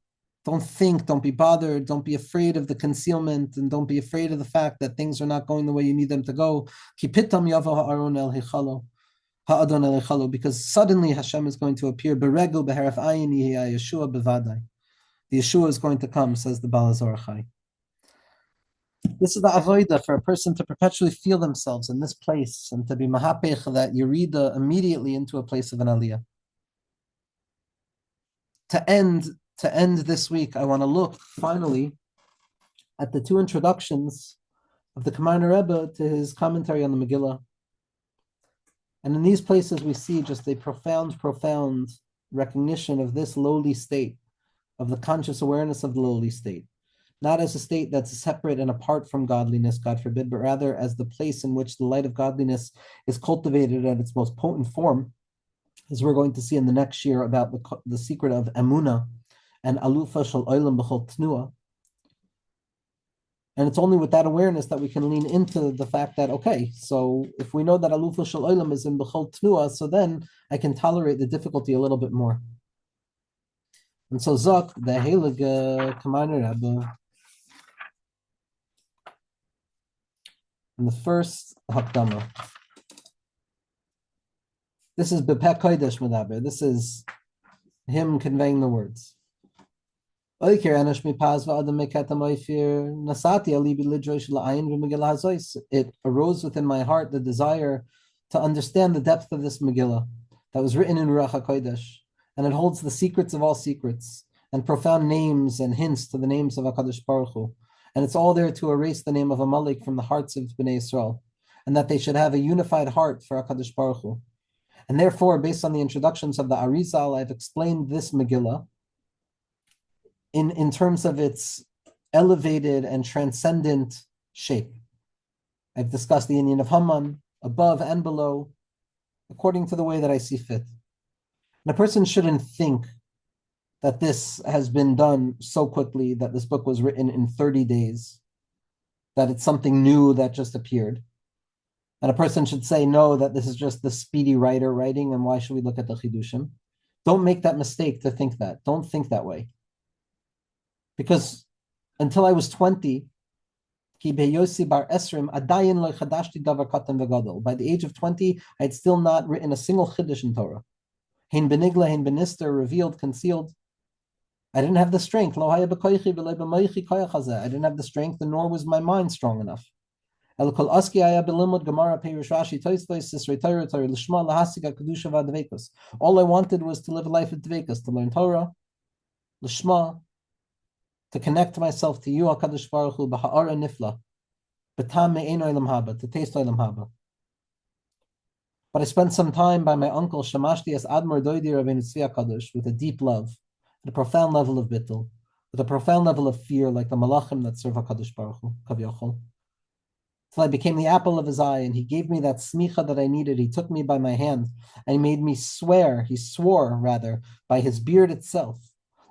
Speaker 1: Don't think, don't be bothered, don't be afraid of the concealment, and don't be afraid of the fact that things are not going the way you need them to go. Because suddenly Hashem is going to appear. The Yeshua is going to come, says the Baal HaZorachai. This is the avodah for a person to perpetually feel themselves in this place and to be mahapech that Yerida immediately into a place of an aliyah. To end this week, I want to look finally at the two introductions of the Komar Rebbe to his commentary on the Megillah. And in these places, we see just a profound recognition of this lowly state, of the conscious awareness of the lowly state, not as a state that's separate and apart from godliness, God forbid, but rather as the place in which the light of godliness is cultivated at its most potent form, as we're going to see in the next year about the secret of Emunah, and alufa shel olam b'chol tnua. And it's only with that awareness that we can lean into the fact that, okay, so if we know that alufa shel olam is in b'chol tnua, so then I can tolerate the difficulty a little bit more. And so Zok, the heilige Komar Rebbe, in the first Hakdama, this is Bepeh Kodesh Medaber, this is him conveying the words. It arose within my heart the desire to understand the depth of this Megillah that was written in Ruach HaKodesh, and it holds the secrets of all secrets and profound names and hints to the names of HaKadosh Baruch Hu. And it's all there to erase the name of Amalek from the hearts of Bnei Yisrael, and that they should have a unified heart for HaKadosh Baruch Hu. And therefore, based on the introductions of the Arizal, I've explained this Megillah in terms of its elevated and transcendent shape. I've discussed the Indian of Haman, above and below, according to the way that I see fit. And a person shouldn't think that this has been done so quickly, that this book was written in 30 days, that it's something new that just appeared. And a person should say, no, that this is just the speedy writer writing, and why should we look at the Chidushim? Don't make that mistake to think that. Don't think that way. Because until I was 20, by the age of 20, I had still not written a single chiddush in Torah. Hein benigla, hein benister, revealed, concealed. I didn't have the strength. I didn't have the strength, and nor was my mind strong enough. All I wanted was to live a life of dvekus, to learn Torah, l'shma, to connect myself to you, HaKadosh Baruch Hu, b'ha'ara nifla, b'tam me'en olam haba, to taste olam haba. But I spent some time by my uncle, Shamashti as Admor Doidi Rabbeinu Tzvi HaKadosh, with a deep love, at a profound level of bittul, with a profound level of fear, like the malachim that serve HaKadosh Baruch Hu, Kavyochol. Till I became the apple of his eye, and he gave me that smicha that I needed. He took me by my hand, and he made me swear, he swore rather, by his beard itself,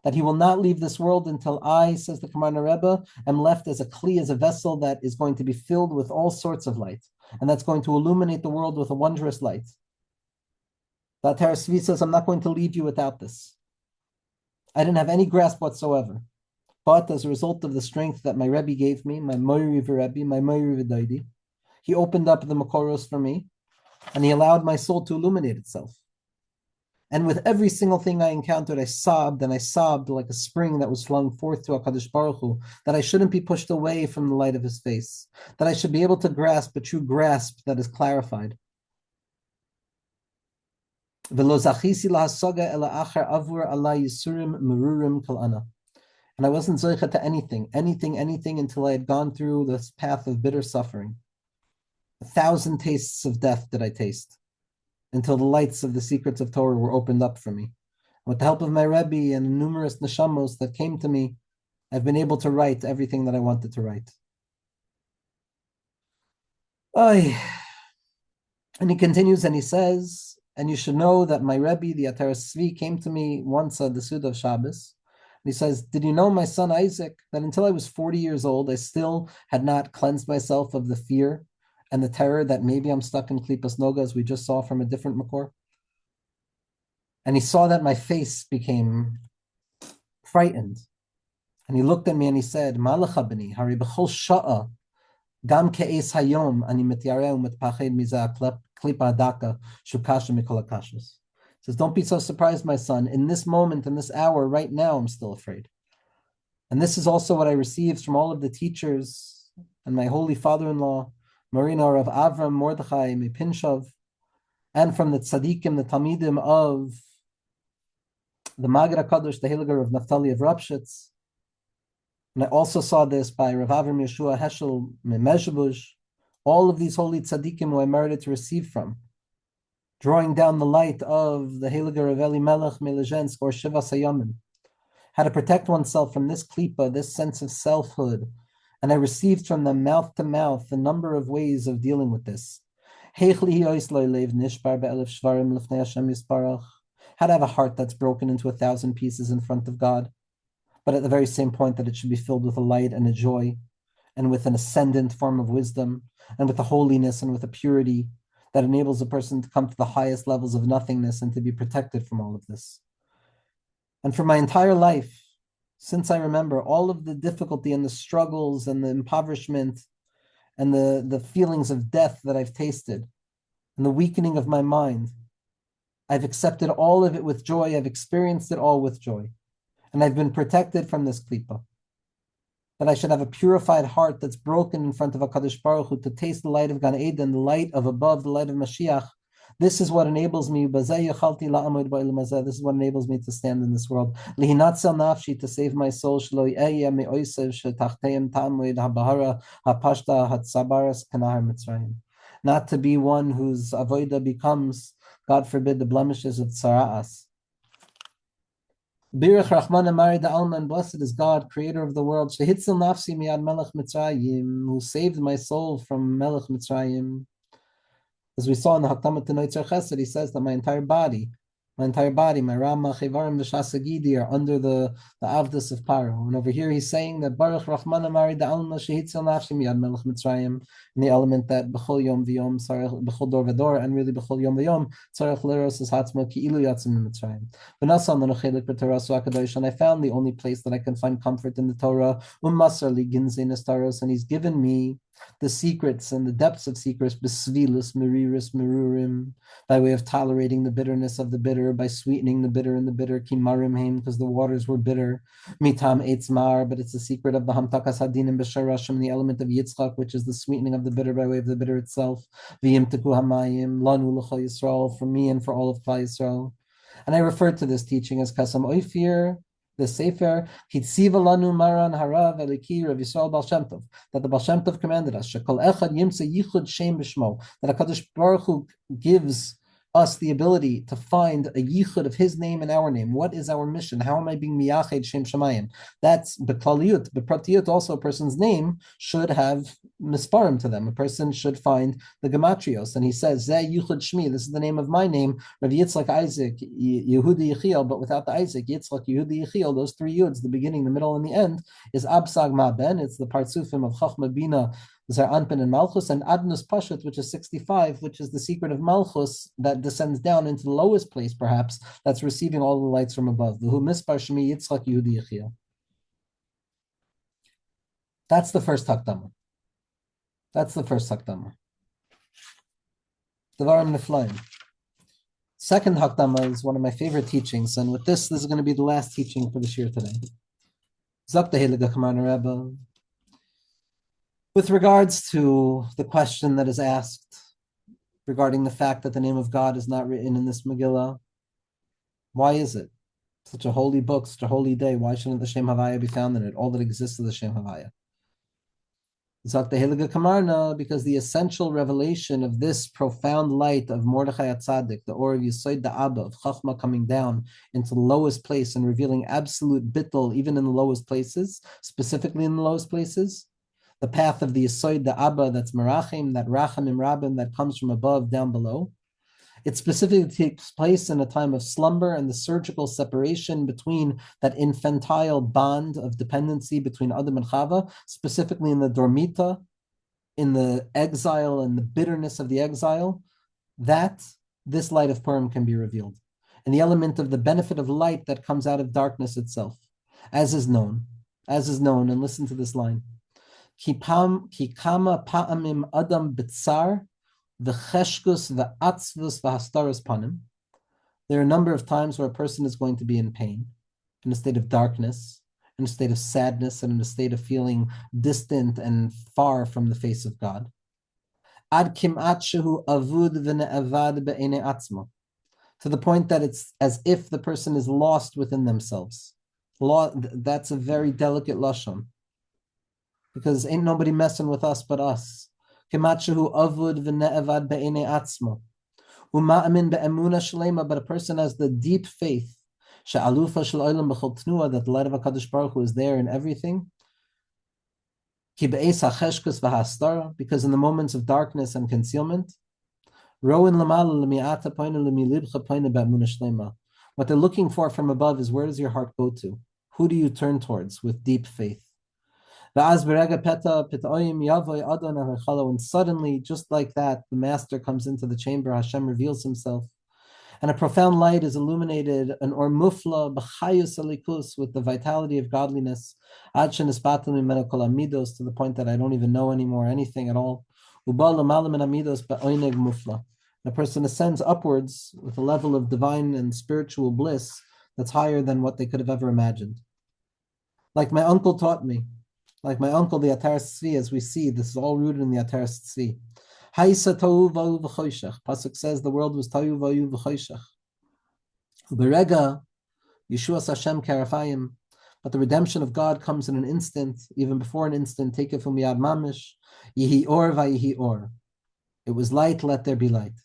Speaker 1: that he will not leave this world until I, says the Komar Rebbe, am left as a kli, as a vessel that is going to be filled with all sorts of light, and that's going to illuminate the world with a wondrous light. That Svi says, I'm not going to leave you without this. I didn't have any grasp whatsoever. But as a result of the strength that my Rebbe gave me, my Moiri Rebbe, my Moiri V'Daidi, he opened up the Makoros for me, and he allowed my soul to illuminate itself. And with every single thing I encountered, I sobbed like a spring that was flung forth to HaKadosh Baruch Hu, that I shouldn't be pushed away from the light of his face, that I should be able to grasp a true grasp that is clarified. And I wasn't zoicha to anything until I had gone through this path of bitter suffering. 1,000 tastes of death did I taste, until the lights of the secrets of Torah were opened up for me. With the help of my Rebbe and numerous neshamos that came to me, I've been able to write everything that I wanted to write. And he continues and he says, and you should know that my Rebbe, the Atar Svi, came to me once at the Suda of Shabbos. And he says, did you know, my son Eizik, that until I was 40 years old, I still had not cleansed myself of the fear and the terror that maybe I'm stuck in Klipas Noga, as we just saw from a different Makor? And he saw that my face became frightened. And he looked at me and he said, Malacha b'ni, hari b'chol sha'a, gam ke'es hayom, ani mityareu mitpached mizah klipa adaka, shukasha mikol akashas. He says, don't be so surprised, my son. In this moment, in this hour, right now, I'm still afraid. And this is also what I received from all of the teachers and my holy father-in-law, Marina Rav Avram Mordechai Mepinshov, and from the tzaddikim, the talmidim of the Magid HaKadosh, the Heiliger of Naftali of Rapshitz. And I also saw this by Rav Avram Yeshua Heschel Mezhebush, all of these holy tzaddikim who I merited to receive from, drawing down the light of the Heiliger of Eli Melech Melezhensk or Shiva Sayamin, how to protect oneself from this klipa, this sense of selfhood. And I received from them mouth to mouth a number of ways of dealing with this. How to have a heart that's broken into 1,000 pieces in front of God, but at the very same point that it should be filled with a light and a joy, and with an ascendant form of wisdom, and with a holiness and with a purity that enables a person to come to the highest levels of nothingness and to be protected from all of this. And for my entire life, since I remember, all of the difficulty and the struggles and the impoverishment and the feelings of death that I've tasted and the weakening of my mind, I've accepted all of it with joy. I've experienced it all with joy. And I've been protected from this klipa. That I should have a purified heart that's broken in front of HaKadosh Baruch Hu to taste the light of Gan Eden, the light of above, the light of Mashiach. This is what enables me. This is what enables me to stand in this world. To save my soul. Not to be one whose avodah becomes, God forbid, the blemishes of tzara'as. Birach Rahman Amari da Alma, and blessed is God, creator of the world, Shehitzil Nafsi Miad Melech Mitzrayim, who saved my soul from Melech Mitzrayim. As we saw in the Hakdamat to Noitzer Chesed, he says that my entire body, my Rama, Chevarim, V'Shasagidi are under the Avdus of Paro. And over here he's saying that Baruch Rahman Amari da Alma, Shehitzil Nafsi Miad Melech Mitzrayim, in the element that B'chol Yom V'Yom, B'chol Dor V'Dor, and really B'chol Yom V'Yom, Tzarech Leros is Hatzmo Ki Ilu Yatzim Mitzrayim. And I found the only place that I can find comfort in the Torah, and he's given me the secrets and the depths of secrets, besvilus, meriris, merurim, by way of tolerating the bitterness of the bitter, by sweetening the bitter and the bitter, kimarim heim, because the waters were bitter, mitam eitzmar, but it's the secret of the hamtakas hadinim b'sharashim, the element of Yitzchak, which is the sweetening of the bitter by way of the bitter itself, v'yim teku hamayim, lanu l'chol Yisrael, for me and for all of Klal Yisrael. And I referred to this teaching as Kasam Oifir, the Sefer, Hitziva Lanu Maran Harav Eliki Rav Yisrael Baal Shem Tov, that the Baal Shem Tov commanded us, Shekol Echad Yimtze Yichud Shem B'Shmo, that HaKadosh Baruch Hu gives us the ability to find a yichud of his name and our name. What is our mission? How am I being miyached Shem Shemayim? That's beklaliyut. Bepratiyut, also a person's name should have misparim to them. A person should find the gematrios. And he says, Zeh yichud shmi, this is the name of my name, Rav Yitzchak, Eizik, Yehuda, Yechiel, but without the Eizik, Yitzchak, Yehuda, Yechiel, those three Yuds, the beginning, the middle, and the end, is Absag Ma Ben. It's the partsufim of Chachma Bina, Zar Anpin and Malchus, and Adnus Pashat, which is 65, which is the secret of Malchus that descends down into the lowest place, perhaps, that's receiving all the lights from above. V'hu Mispar Shemi Yitzchak Yehudi Yechiel. That's the first Hakdama. That's the first Hakdama. Devarim Neflaim. Second Hakdama is one of my favorite teachings, and with this is going to be the last teaching for this year today. Zok the Heilige Komar Rebbe. With regards to the question that is asked regarding the fact that the name of God is not written in this Megillah, why is it? Such a holy book, such a holy day, why shouldn't the Shem Havaya be found in it? All that exists is the Shem Havaya. Zok the Heilige Komarno, because the essential revelation of this profound light of Mordechai HaTzadik, the Or of Yesod the Abba, of Chachma coming down into the lowest place and revealing absolute bittul even in the lowest places, specifically in the lowest places, the path of the Yesod, the Abba, that's Merachim, that Rachamim Rabim, that comes from above down below. It specifically takes place in a time of slumber and the surgical separation between that infantile bond of dependency between Adam and Chava, specifically in the Dormita, in the exile and the bitterness of the exile, that this light of Purim can be revealed. And the element of the benefit of light that comes out of darkness itself, as is known, and listen to this line. Ki kama pa'amim adam bitsar v'cheshkus v'atzvus v'hastaras panim. There are a number of times where a person is going to be in pain, in a state of darkness, in a state of sadness, and in a state of feeling distant and far from the face of God. Ad kim'at shehu avud v'ne'avad be'enei atzmo. To the point that it's as if the person is lost within themselves. That's a very delicate lashon, because ain't nobody messing with us but us. Kematshu avud v'ne'evad be'enei atzmo. Uma'amin be'emunah shlema, but a person has the deep faith, she'alufa shel olam b'chol tnua, that the light of HaKadosh Baruch Hu is there in everything. Ki be'es ha'cheshkus v'ha'astara, because in the moments of darkness and concealment, ro'in l'mala l'mi'ata poina l'milibcha poina be'emunah shlema. What they're looking for from above is, where does your heart go to? Who do you turn towards with deep faith? And suddenly, just like that, the master comes into the chamber, Hashem reveals himself, and a profound light is illuminated, an or mufla b'chayus alikus, with the vitality of godliness, to the point that I don't even know anymore anything at all. The person ascends upwards with a level of divine and spiritual bliss that's higher than what they could have ever imagined. Like my uncle taught me, like my uncle, the Ataras Tzvi, as we see, this is all rooted in the Ataras Tzvi. Haisa tohu v'hu v'choshech. Pasuk says the world was tohu v'hu v'choshech. Uberega, Yeshuas Hashem karafayim. But the redemption of God comes in an instant, even before an instant. Take it from Yad Mamish. Yihi or v'yihi or. It was light, let there be light.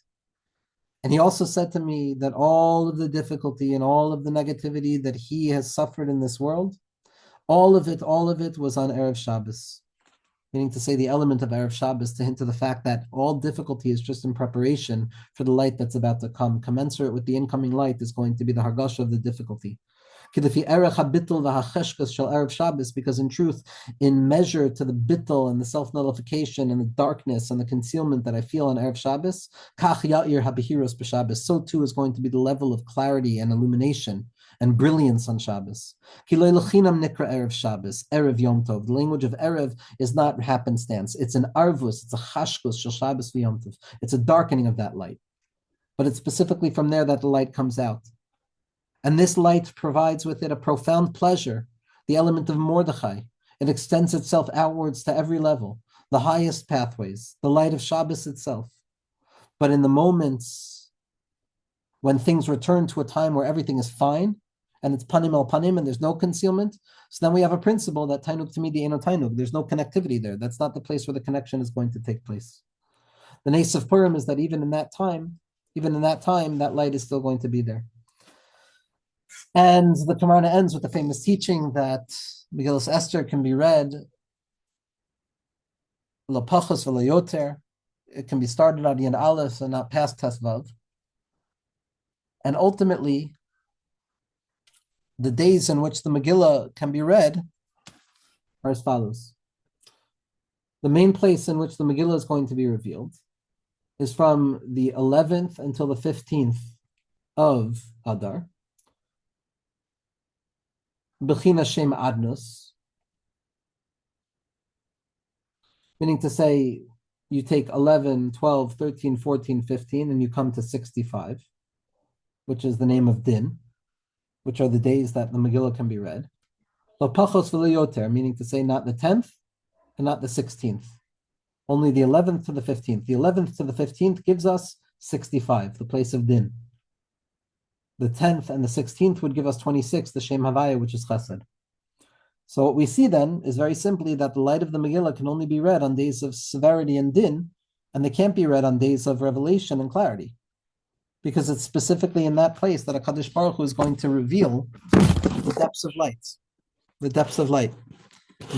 Speaker 1: And he also said to me that all of the difficulty and all of the negativity that he has suffered in this world, all of it was on Erev Shabbos. Meaning to say the element of Erev Shabbos to hint to the fact that all difficulty is just in preparation for the light that's about to come. Commensurate with the incoming light is going to be the hargasha of the difficulty. Because in truth, in measure to the bittul and the self-nullification and the darkness and the concealment that I feel on Erev Shabbos, so too is going to be the level of clarity and illumination and brilliance on Shabbos. Erev Shabbos, Erev Yom Tov. The language of Erev is not happenstance. It's an arvus, it's a chashkus shel Shabbos v'Yom Tov. It's a darkening of that light. But it's specifically from there that the light comes out. And this light provides with it a profound pleasure, the element of Mordechai. It extends itself outwards to every level, the highest pathways, the light of Shabbos itself. But in the moments when things return to a time where everything is fine, and it's panim al panim, and there's no concealment, so then we have a principle that tainug tamidi eno tainug. There's no connectivity there. That's not the place where the connection is going to take place. The nace of Purim is that even in that time, even in that time, that light is still going to be there. And the Komarno ends with the famous teaching that Megillah Esther can be read la pachas v'la yoter. It can be started on Yin Aleph and not past Tesvav. And ultimately, the days in which the Megillah can be read are as follows. The main place in which the Megillah is going to be revealed is from the 11th until the 15th of Adar, Bechina Shem Adnus, meaning to say you take 11, 12, 13, 14, 15, and you come to 65, which is the name of Din, which are the days that the Megillah can be read. Lo pachos v'lo yoter, meaning to say not the 10th and not the 16th, only the 11th to the 15th. The 11th to the 15th gives us 65, the place of Din. The 10th and the 16th would give us 26, the Shem Havaya, which is Chesed. So what we see then is very simply that the light of the Megillah can only be read on days of severity and Din, and they can't be read on days of revelation and clarity, because it's specifically in that place that HaKadosh Baruch Hu is going to reveal the depths of light. The depths of light.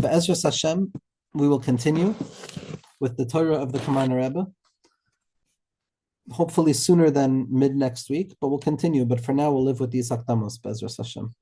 Speaker 1: Be'ezras Hashem, we will continue with the Torah of the Komar Rebbe, hopefully sooner than mid next week, but we'll continue. But for now, we'll live with these Akdamos, Be'ezras Hashem.